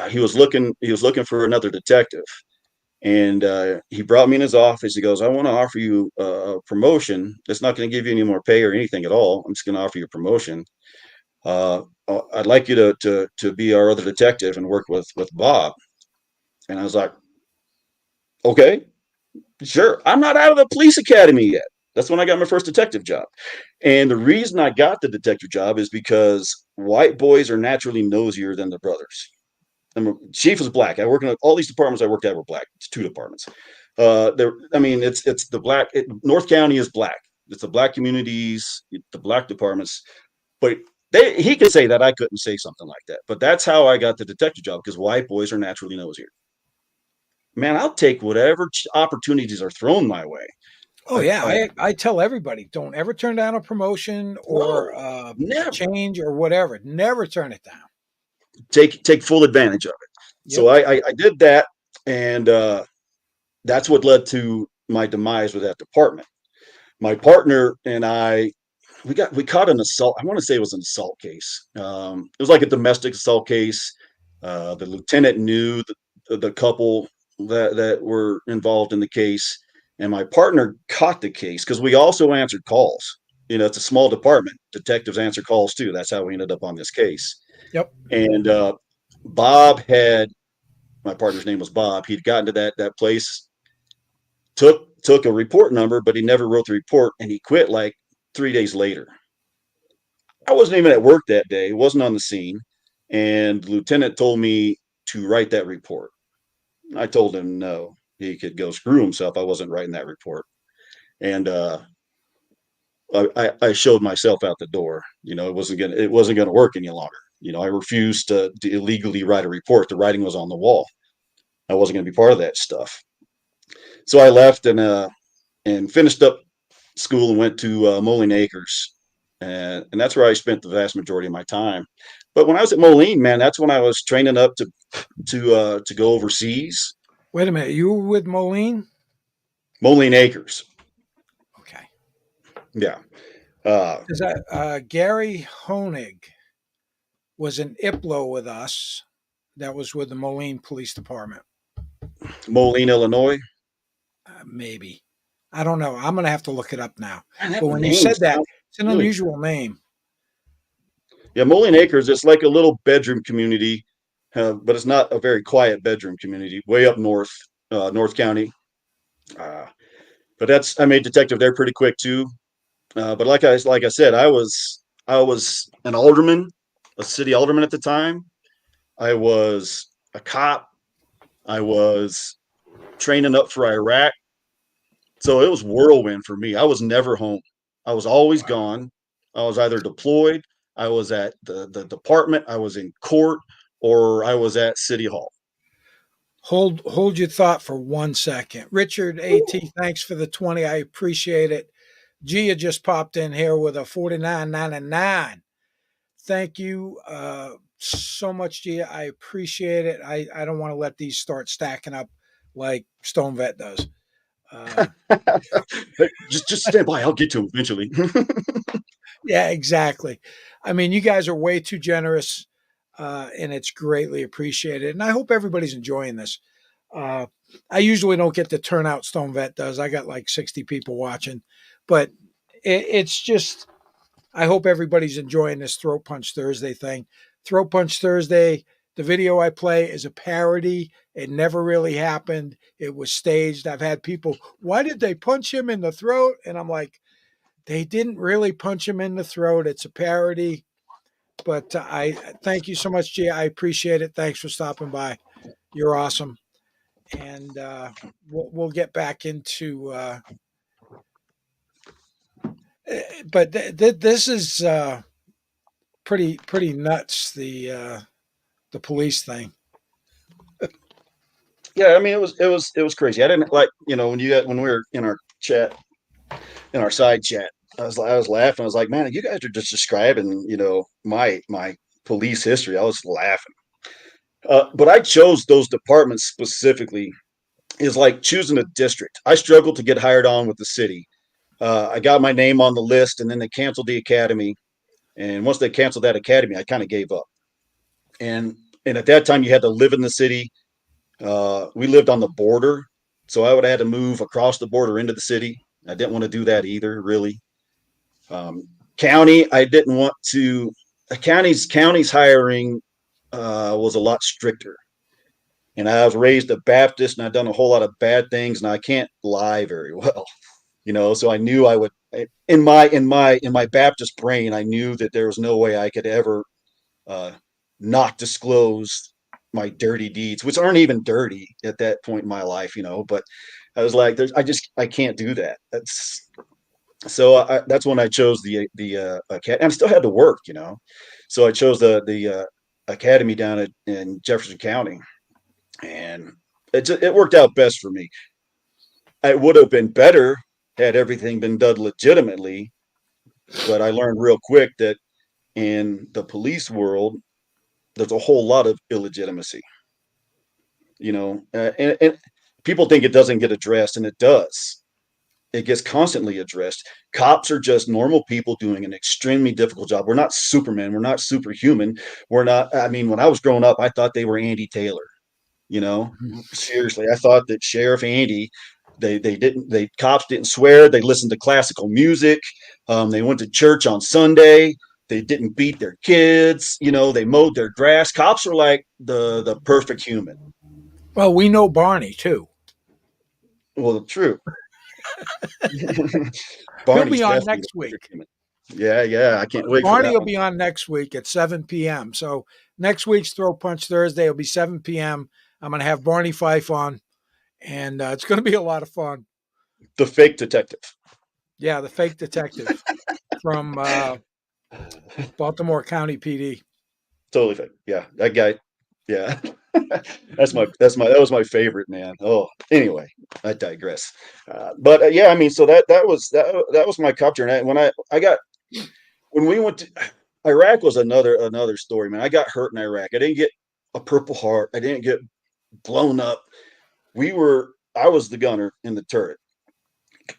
he was looking for another detective. And he brought me in his office. He goes, I want to offer you a promotion. It's not going to give you any more pay or anything at all. I'm just going to offer you a promotion. I'd like you to be our other detective and work with Bob. And I was like, okay, sure. I'm not out of the police academy yet. That's when I got my first detective job. And the reason I got the detective job is because white boys are naturally nosier than their brothers. And chief was black. I work in all these departments I worked at were black. It's 2 departments. It's the black. North County is black. It's the black communities, the black departments. But he could say that. I couldn't say something like that. But that's how I got the detective job, because white boys are naturally nosier. Man, I'll take whatever opportunities are thrown my way. Oh yeah, I tell everybody, don't ever turn down a promotion or change or whatever. Never turn it down. Take full advantage of it. Yep. So I did that, and that's what led to my demise with that department. My partner and I, we caught an assault. I want to say it was an assault case. It was like a domestic assault case. The lieutenant knew the couple that were involved in the case, and my partner caught the case because we also answered calls. It's a small department. Detectives answer calls too. That's how we ended up on this case. Yep. And Bob my partner's name was Bob. He'd gotten to that place, took took a report number, but he never wrote the report, and he quit like 3 days later. I wasn't even at work that day, wasn't on the scene, and the lieutenant told me to write that report. I told him no, he could go screw himself. I wasn't writing that report, and I showed myself out the door. It wasn't gonna work any longer. I refused to illegally write a report. The writing was on the wall. I wasn't gonna be part of that stuff. So I left and finished up school and went to Moline Acres, and that's where I spent the vast majority of my time. But when I was at Moline, man, that's when I was training up to go overseas. Wait a minute. You were with Moline? Moline Acres, Okay. yeah. Because Gary Honig was an IPLO with us. That was with the Moline Police Department. Moline, Illinois. Maybe. I don't know. I'm going to have to look it up now. Man, that But when you name said that, sounds it's an really- unusual name. Yeah, Moline Acres. It's like a little bedroom community, but it's not a very quiet bedroom community. Way up north, North County. But I made detective there pretty quick too. But like I said, I was an alderman, a city alderman at the time. I was a cop. I was training up for Iraq. So it was whirlwind for me. I was never home. I was always gone. I was either deployed, I was at the department, I was in court, or I was at City Hall. Hold your thought for 1 second. Richard AT, thanks for the 20. I appreciate it. Gia just popped in here with a 49.99. Thank you so much, Gia. I appreciate it. I don't want to let these start stacking up like Stone Vet does. Just stand by. I'll get to him eventually. Yeah, exactly. I mean, you guys are way too generous, and it's greatly appreciated. And I hope everybody's enjoying this. I usually don't get the turnout Stone Vet does. I got like 60 people watching, but it's just, I hope everybody's enjoying this Throat Punch Thursday thing. Throat Punch Thursday, the video I play is a parody. It never really happened. It was staged. I've had people, why did they punch him in the throat? And I'm like, they didn't really punch him in the throat. It's a parody. But I thank you so much, Gia. I appreciate it. Thanks for stopping by. You're awesome. And we'll get back into. But this is pretty nuts. The police thing. Yeah, I mean it was crazy. I didn't like when we were in our chat, in our side chat. I was laughing. I was like, man, you guys are just describing my police history. I was laughing. But I chose those departments specifically. Is like choosing a district. I struggled to get hired on with the city. I got my name on the list, and then they canceled the academy. And once they canceled that academy, I kind of gave up. And at that time, you had to live in the city. We lived on the border, so I would have had to move across the border into the city. I didn't want to do that either, really. County, I didn't want to. County's hiring was a lot stricter. And I was raised a Baptist, and I've done a whole lot of bad things, and I can't lie very well, So I knew I would, in my Baptist brain, I knew that there was no way I could ever not disclose my dirty deeds, which aren't even dirty at that point in my life, But I was like, I can't do that. That's when I chose the academy. I still had to work, So I chose the academy down in Jefferson County. And it worked out best for me. It would have been better had everything been done legitimately, but I learned real quick that in the police world, there's a whole lot of illegitimacy. And people think it doesn't get addressed, and it does. It gets constantly addressed. Cops are just normal people doing an extremely difficult job. We're not Superman. We're not superhuman. We're not. I mean, when I was growing up, I thought they were Andy Taylor. Seriously, I thought that Sheriff Andy, cops didn't swear. They listened to classical music. They went to church on Sunday. They didn't beat their kids. They mowed their grass. Cops are like the perfect human. Well, we know Barney too. Well, true. Barney's be on definitely next the week. entertainment. Yeah, I can't wait for Barney that will one. be on next week at 7 p.m. So next week's Throw Punch Thursday will be 7 p.m. I'm going to have Barney Fife on, and it's going to be a lot of fun. The fake detective. Yeah, the fake detective from Baltimore County PD. Totally fake. Yeah, that guy. Yeah, that was my favorite, man. Oh, anyway, I digress. But yeah, I mean, so that was my cop journey. When we went to Iraq was another story, man. I got hurt in Iraq. I didn't get a Purple Heart. I didn't get blown up. I was the gunner in the turret,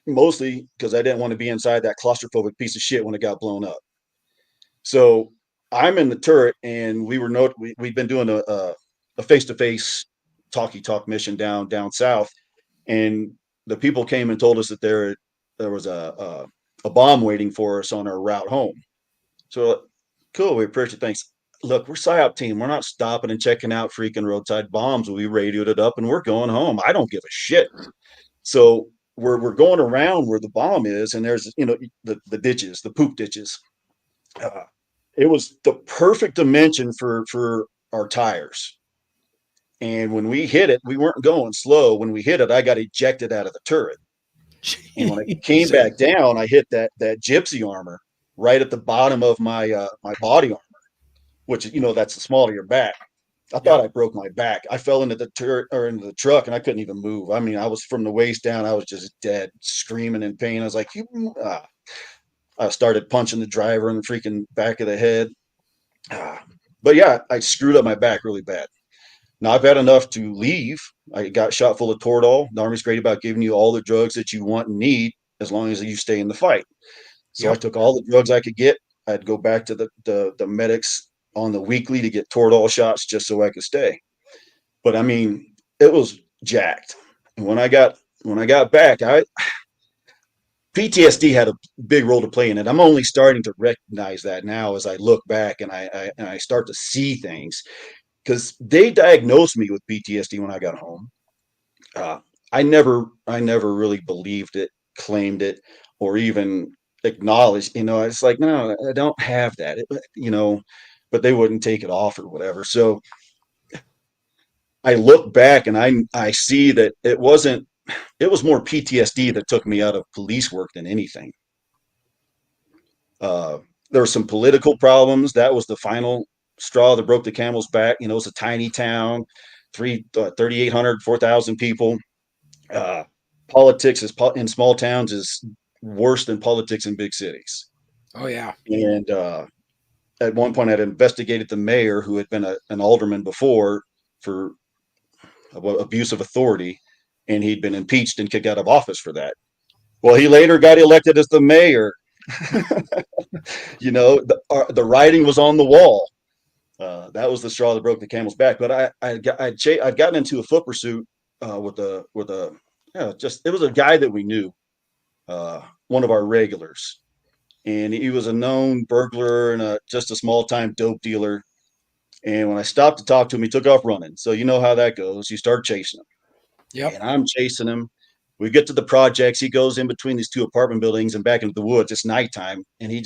mostly because I didn't want to be inside that claustrophobic piece of shit when it got blown up. So I'm in the turret, and we'd been doing a face-to-face talk mission down south, and the people came and told us that there was a bomb waiting for us on our route home. So cool, we appreciate it. Thanks. Look, we're PSYOP team. We're not stopping and checking out freaking roadside bombs. We radioed it up and we're going home. I don't give a shit. So we're going around where the bomb is, and there's the ditches, the poop ditches. Uh, it was the perfect dimension for our tires. And when we hit it, we weren't going slow. When we hit it, I got ejected out of the turret. And when I came back down, I hit that gypsy armor right at the bottom of my body armor, which that's the small of your back. I thought I broke my back. I fell into the turret or into the truck, and I couldn't even move. I mean, I was from the waist down. I was just dead, screaming in pain. I was like, I started punching the driver in the freaking back of the head. But yeah, I screwed up my back really bad. Now I've had enough to leave. I got shot full of Toradol. The Army's great about giving you all the drugs that you want and need as long as you stay in the fight. So I took all the drugs I could get. I'd go back to the medics on the weekly to get Toradol shots just so I could stay. But I mean, it was jacked. And when I got back, PTSD had a big role to play in it. I'm only starting to recognize that now as I look back and I start to see things, because they diagnosed me with PTSD when I got home. I never really believed it, claimed it, or even acknowledged. It's like, no, I don't have that. But they wouldn't take it off or whatever. So I look back and I see that it was more PTSD that took me out of police work than anything. There were some political problems. That was the final straw that broke the camel's back. It's a tiny town, 3,800, 4,000 people. Politics in small towns is worse than politics in big cities. Oh yeah. And at one point, I'd investigated the mayor, who had been an alderman before, for abuse of authority, and he'd been impeached and kicked out of office for that. Well, he later got elected as the mayor. The writing was on the wall. That was the straw that broke the camel's back. But I'd gotten into a foot pursuit with it was a guy that we knew, one of our regulars, and he was a known burglar and just a small time dope dealer. And when I stopped to talk to him, he took off running. So you know how that goes. You start chasing him. Yep. And I'm chasing him. We get to the projects. He goes in between these two apartment buildings and back into the woods. It's nighttime, and he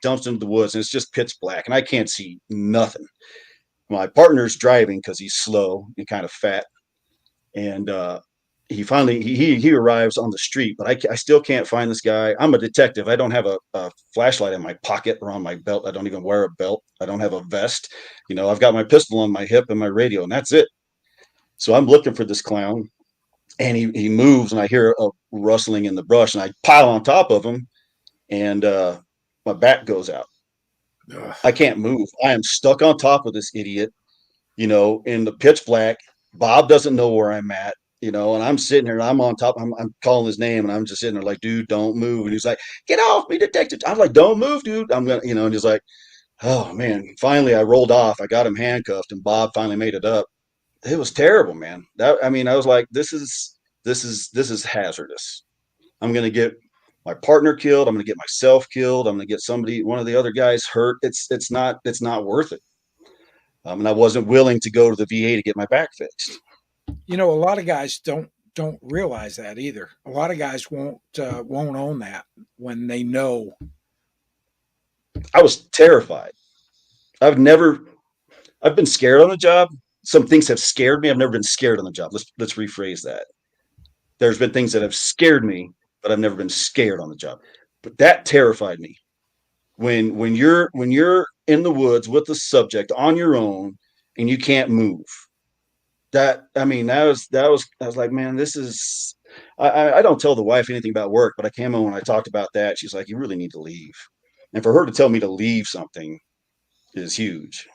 dumps into the woods, and it's just pitch black, and I can't see nothing. My partner's driving because he's slow and kind of fat, and he finally he arrives on the street, but I still can't find this guy. I'm a detective. I don't have a flashlight in my pocket or on my belt. I don't even wear a belt. I don't have a vest. I've got my pistol on my hip and my radio, and that's it. So I'm looking for this clown, and he moves, and I hear a rustling in the brush, and I pile on top of him, and my back goes out. Ugh. I can't move. I am stuck on top of this idiot, in the pitch black. Bob doesn't know where I'm at, and I'm sitting here, and I'm on top. I'm calling his name, and I'm just sitting there like, dude, don't move. And he's like, get off me, detective. I'm like, don't move, dude. I'm going to, and he's like, oh man. Finally, I rolled off. I got him handcuffed, and Bob finally made it up. It was terrible, man. I was like, this is hazardous. I'm going to get my partner killed. I'm going to get myself killed. I'm going to get one of the other guys hurt. It's not worth it. And I wasn't willing to go to the VA to get my back fixed. A lot of guys don't don't realize that either. A lot of guys won't own that when they know. I was terrified. I've never, I've been scared on the job. Some things have scared me. I've never been scared on the job. Let's rephrase that. There's been things that have scared me, but I've never been scared on the job. But that terrified me. When you're in the woods with the subject on your own and you can't move. That was I was like, man, this is I don't tell the wife anything about work, but I came home and I talked about that. She's like, you really need to leave. And for her to tell me to leave something is huge.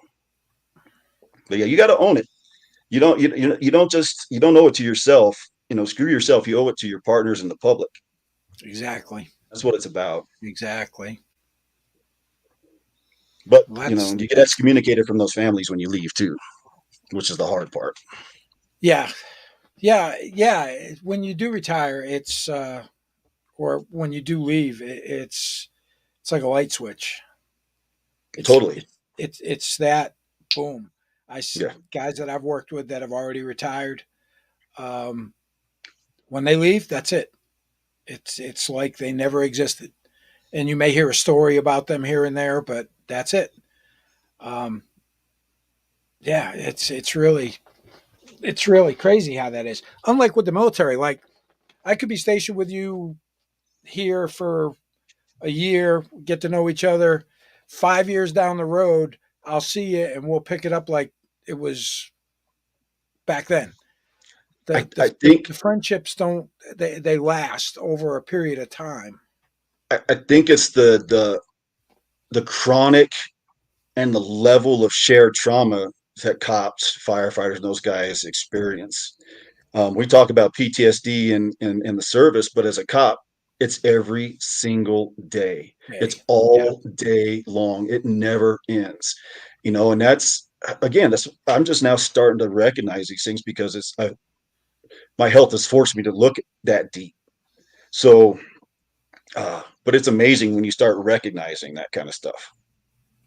But yeah, you got to own it. You don't owe it to yourself. Screw yourself. You owe it to your partners and the public. Exactly. That's what it's about. Exactly. But Well, you get excommunicated from those families when you leave too, which is the hard part. yeah, yeah. When you do retire, it's or when you do leave, it's like a light switch. It's Totally. it's that boom. Yeah. Guys that I've worked with that have already retired. Um, when they leave, that's it. It's like they never existed. And you may hear a story about them here and there, but that's it. Um, yeah, it's really crazy how that is. Unlike with the military, like I could be stationed with you here for a year, get to know each other. 5 years down the road, I'll see you and we'll pick it up like it was back then. I think The friendships don't they last over a period of time. I think it's the chronic and the level of shared trauma that cops, firefighters, and those guys experience. We talk about PTSD in the service, but as a cop, it's every single day. Hey, It's yeah, all day long. It never ends. And that's again, that's I'm just now starting to recognize these things because my health has forced me to look that deep. So, but it's amazing when you start recognizing that kind of stuff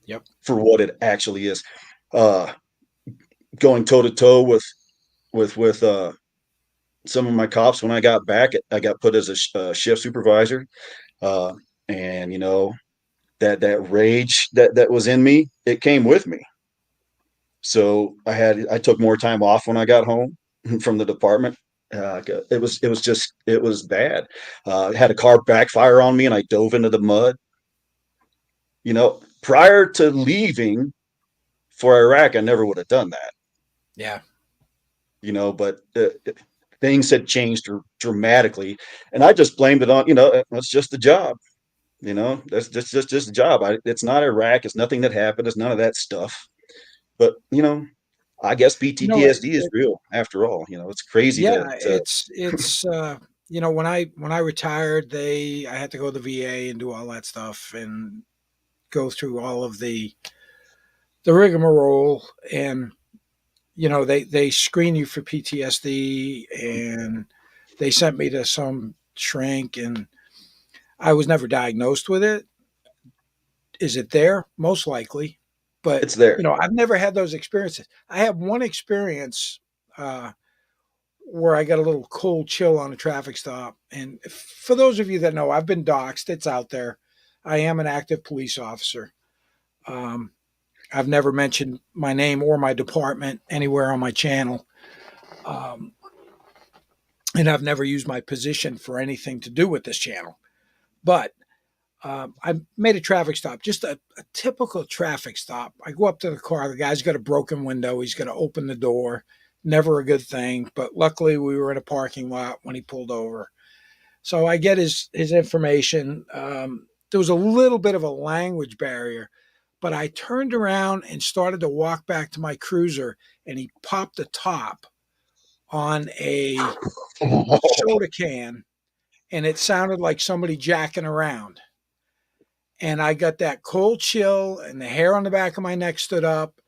yep, for what it actually is. Uh, Going toe to toe with some of my cops when I got back, I got put as a shift supervisor, uh, and that rage that was in me, it came with me. So I took more time off when I got home from the department. It was bad. I had a car backfire on me, and I dove into the mud. Prior to leaving for Iraq, I never would have done that. yeah. But things had changed dramatically, and I just blamed it on that's just the job. That's just the job. It's not Iraq. It's nothing that happened. It's none of that stuff. But I guess You know, PTSD is real after all. It's crazy yeah, to it's when I retired, I had to go to the VA and do all that stuff and go through all of the rigmarole, and they screen you for PTSD, and they sent me to some shrink, and I was never diagnosed with it. Is it there? Most likely, but it's there. I've never had those experiences. I have one experience where I got a little cold chill on a traffic stop, and for those of you that know, I've been doxxed. It's out there. I am an active police officer. Um, I've never mentioned my name or my department anywhere on my channel. Um, and I've never used my position for anything to do with this channel. But I made a traffic stop, just a typical traffic stop. I go up to the car. The guy's got a broken window. He's going to open the door. Never a good thing. But luckily, we were in a parking lot when he pulled over. So I get his information. There was a little bit of a language barrier, but I turned around and started to walk back to my cruiser, and he popped the top on a soda can, and it sounded like somebody jacking around. And I got that cold chill, and the hair on the back of my neck stood up.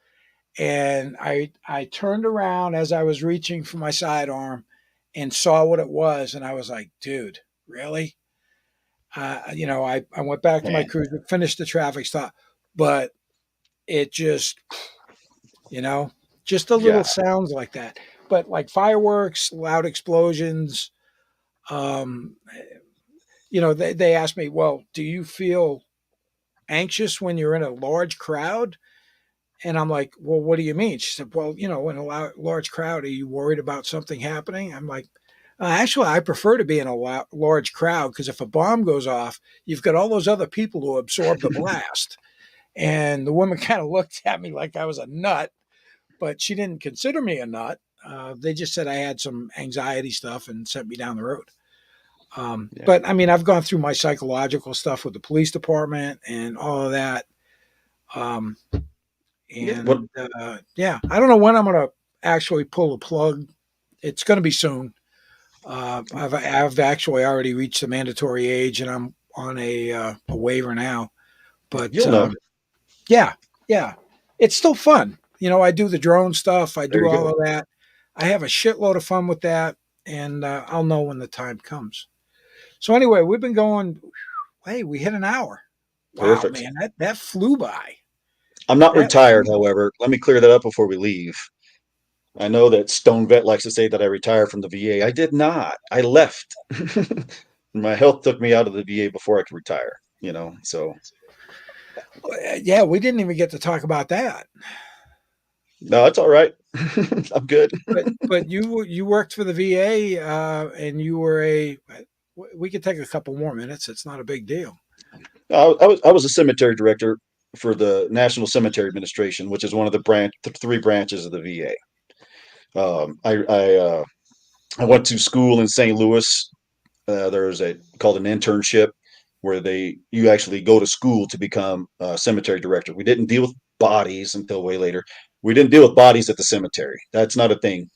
And I turned around as I was reaching for my sidearm and saw what it was. And I was like, dude, really? I went back to my Man. cruiser, finished the traffic stop, but it just, just a little Yeah. sounds like that. but like fireworks, loud explosions. Um, they asked me, well, do you feel anxious when you're in a large crowd? And I'm like, well, what do you mean? She said, well, in a large crowd, are you worried about something happening? I'm like, actually, I prefer to be in a large crowd because if a bomb goes off, you've got all those other people who absorb the blast. And the woman kind of looked at me like I was a nut, but she didn't consider me a nut. They just said I had some anxiety stuff and sent me down the road. Yeah. But I mean, I've gone through my psychological stuff with the police department and all of that. Um, and yeah, I don't know when I'm going to actually pull the plug. It's going to be soon. I've actually already reached the mandatory age, and I'm on a waiver now. But You'll know. yeah, it's still fun. I do the drone stuff. I There do you all go. of that. I have a shitload of fun with that, and I'll know when the time comes. So anyway, we've been going. Hey, we hit an hour. Wow, Perfect. man, that flew by. I'm not That retired, however. Let me clear that up before we leave. I know that Stone Vet likes to say that I retired from the VA. I did not. I left. My health took me out of the VA before I could retire, so yeah, we didn't even get to talk about that. no, it's all right. I'm good. But you worked for the VA, and you were a. We could take a couple more minutes. It's not a big deal. I was a cemetery director for the National Cemetery Administration, which is one of the three branches of the VA. I went to school in St. Louis. There's called an internship where you actually go to school to become a cemetery director. We didn't deal with bodies until way later. We didn't deal with bodies at the cemetery. That's not a thing.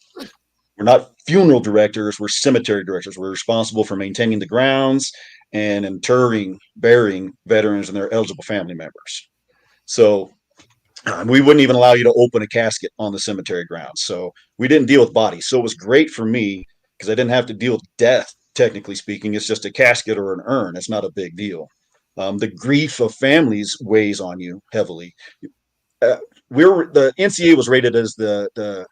We're not funeral directors. We're cemetery directors. We're responsible for maintaining the grounds and burying veterans and their eligible family members. So we wouldn't even allow you to open a casket on the cemetery grounds. So we didn't deal with bodies. So it was great for me because I didn't have to deal with death. Technically speaking, it's just a casket or an urn. It's not a big deal. The grief of families weighs on you heavily. Uh, the NCA was rated as the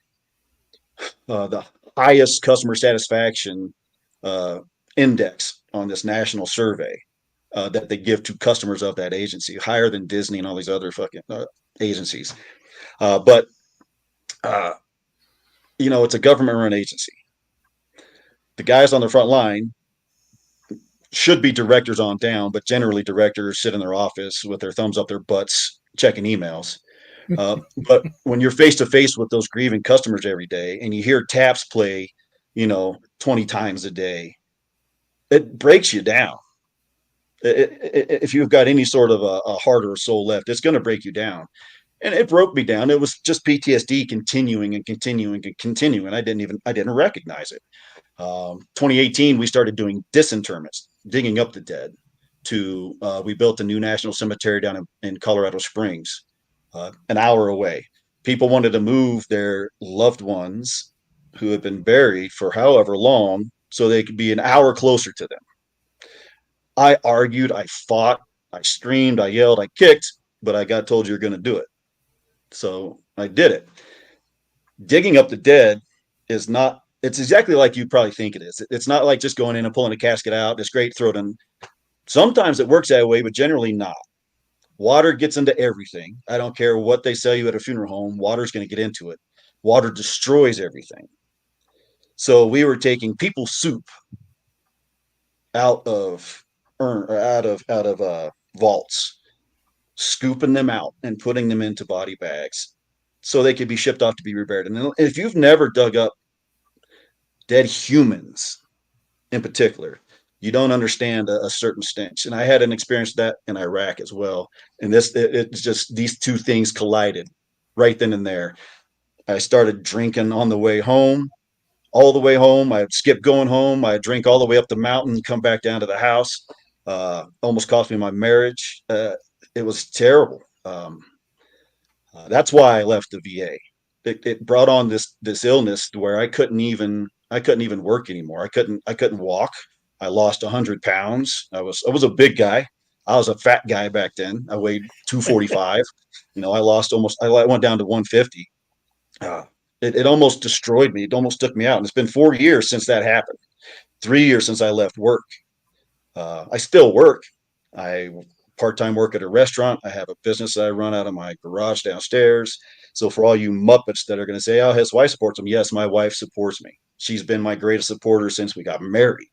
highest customer satisfaction index on this national survey that they give to customers of that agency, higher than Disney and all these other fucking agencies. But it's a government-run agency. The guys on the front line should be directors on down, but generally directors sit in their office with their thumbs up their butts checking emails. But when you're face to face with those grieving customers every day and you hear taps play, 20 times a day, it breaks you down. If you've got any sort of a heart or a soul left, it's going to break you down. And it broke me down. It was just PTSD continuing and continuing and continuing. I didn't recognize it. 2018, we started doing disinterments, digging up the dead. We built a new national cemetery down in Colorado Springs, an hour away. People wanted to move their loved ones who had been buried for however long so they could be an hour closer to them. I argued, I fought, I screamed, I yelled, I kicked, but I got told you're going to do it. So I did it. Digging up the dead it's exactly like you probably think it is. It's not like just going in and pulling a casket out. It's great, throw it in. Sometimes it works that way, but generally not. Water gets into everything. I don't care what they sell you at a funeral home. Water's going to get into it. Water destroys everything. So we were taking people's soup out of vaults, scooping them out and putting them into body bags so they could be shipped off to be reburied. And if you've never dug up dead humans in particular, you don't understand a certain stench. And I had an experience that in Iraq as well. And it's just these two things collided right then and there. I started drinking on the way home, all the way home. I'd skip going home. I'd drink all the way up the mountain, come back down to the house. Almost cost me my marriage. It was terrible. That's why I left the VA. It brought on this illness where I couldn't even work anymore. I couldn't walk. I lost 100 pounds. I was a big guy. I was a fat guy back then. I weighed 245. I went down to 150. It almost destroyed me. It almost took me out. And it's been 4 years since that happened. 3 years since I left work. I still work. I part-time work at a restaurant. I have a business that I run out of my garage downstairs. So for all you Muppets that are going to say, "Oh, his wife supports him," yes, my wife supports me. She's been my greatest supporter since we got married.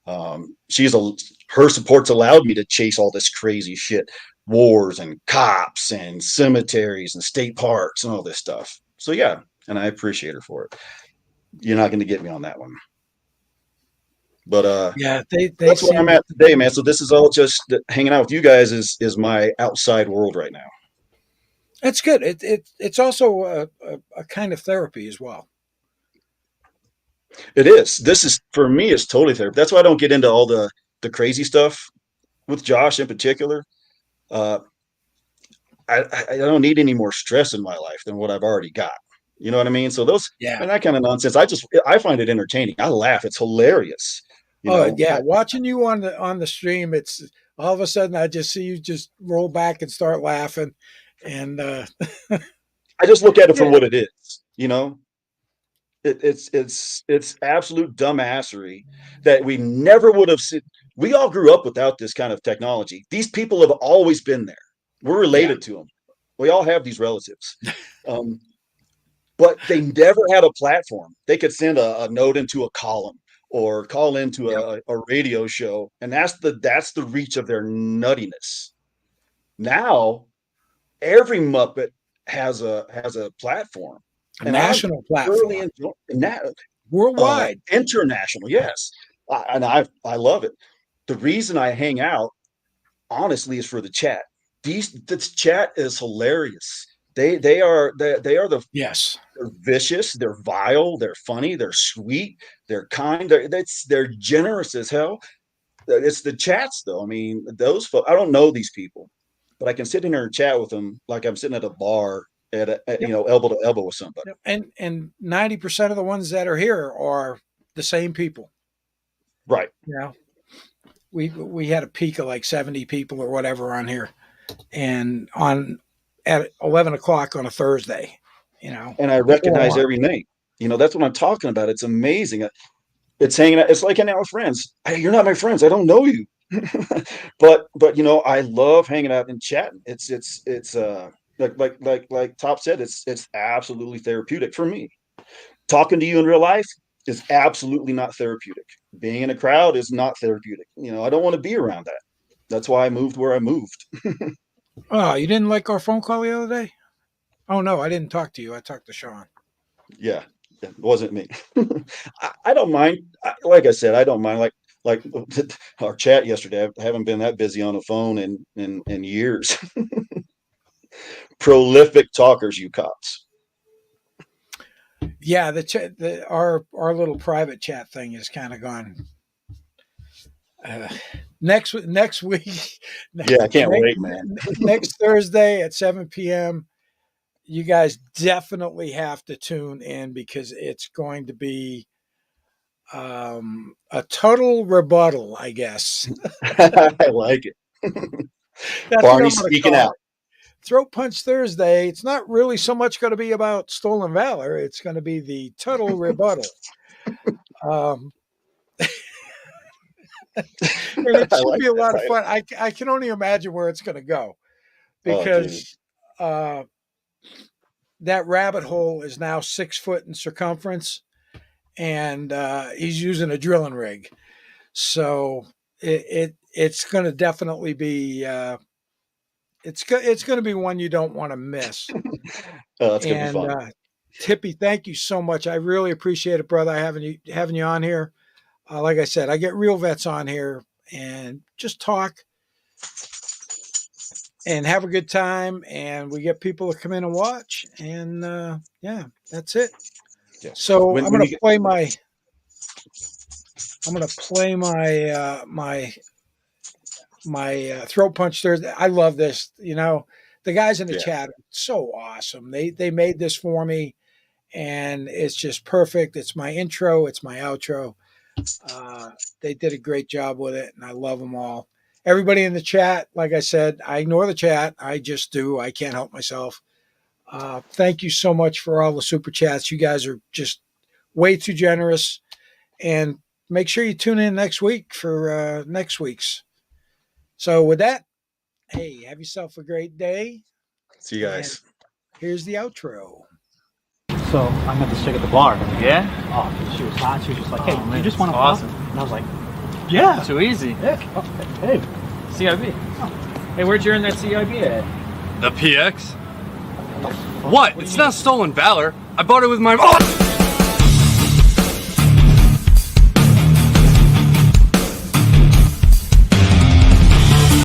Her support's allowed me to chase all this crazy shit, wars and cops and cemeteries and state parks and all this stuff. So yeah, and I appreciate her for it. You're not going to get me on that one. But Yeah, they that's where seem I'm at today, man. So this is all just hanging out with you guys is my outside world right now. that's good. It's also a kind of therapy as well. It is. This is for me. It's totally therapy. That's why I don't get into all the crazy stuff with Josh in particular. Uh, I don't need any more stress in my life than what I've already got. You know what I mean? So those Yeah. and that kind of nonsense. I find it entertaining. I laugh. It's hilarious. You Oh know. yeah, watching you on the stream, it's all of a sudden I just see you just roll back and start laughing, and I just look at it for yeah, what it is. You know, it's absolute dumbassery that we never would have seen. We all grew up without this kind of technology. These people have always been there. We're yeah, related to them. We all have these relatives. Um, but they never had a platform. They could send a note into a column or call into yep. a radio show, and that's the reach of their nuttiness. Now every Muppet has a platform, A and I'm national thoroughly platform, enjoying that. worldwide. International, yes, I love it. The reason I hang out, honestly, is for the chat. This chat is hilarious. They are Yes, they're vicious, they're vile, they're funny, they're sweet, they're kind, they're generous as hell. It's the chats though. I mean, those folks, I don't know these people, but I can sit in here and chat with them like I'm sitting at a bar yep, elbow to elbow with somebody. yep. And 90% of the ones that are here are the same people. Right. You know, we had a peak of like 70 people or whatever on here, and on at 11 o'clock on a Thursday. You know, And I people recognize are every name. That's what I'm talking about. It's amazing. It's hanging out. It's like hanging out with friends. Hey, you're not my friends. I don't know you. but I love hanging out and chatting. It's like Top said, it's absolutely therapeutic for me. Talking to you in real life is absolutely not therapeutic. Being in a crowd is not therapeutic. I don't want to be around that. That's why I moved where I moved. Oh, you didn't like our phone call the other day? Oh no, I didn't talk to you. I talked to Sean. Yeah, it wasn't me. I don't mind. Like I said, I don't mind. Like our chat yesterday. I haven't been that busy on the phone in years. Prolific talkers, you cops. Yeah, our little private chat thing is kind of gone. Uh, next week, Yeah, I can't next, wait, man. next Thursday at 7 p.m. You guys definitely have to tune in because it's going to be a total rebuttal, I guess. I like it. That's what Barney I'm going to speaking call out. it. Throat Punch Thursday. It's not really so much going to be about stolen valor. It's going to be the total rebuttal. Um, and it I should like be a that lot of title. fun. I can only imagine where it's going to go Oh, dude. because uh, that rabbit hole is now 6 foot in circumference, and he's using a drilling rig. So it's going to definitely be it's going to be one you don't want to miss. Oh, that's gonna be And fun. Tippy, thank you so much. I really appreciate it, brother. Having you on here. Like I said, I get real vets on here and just talk and have a good time. And we get people to come in and watch. And yeah, that's it. Yeah. So When you get I'm gonna play my throat punch Thursday. I love this. The guys in the yeah. chat are so awesome. They made this for me, and it's just perfect. It's my intro. It's my outro. Uh, they did a great job with it, and I love them all. Everybody in the chat, like I said, I ignore the chat. I just do. I can't help myself. Thank you so much for all the super chats. You guys are just way too generous. And make sure you tune in next week for next week's. So with that, hey, have yourself a great day. See you guys. And here's the outro. So I met this chick at the bar. Yeah? Oh, she was hot. She was just like, hey, Oh, man, you just want to that's awesome. And I was like, yeah. Too easy. Yeah. Oh, hey. CIB. Hey, where'd you earn that CIB at? The PX? Oh, What? do you It's mean? not stolen valor. I bought it with my.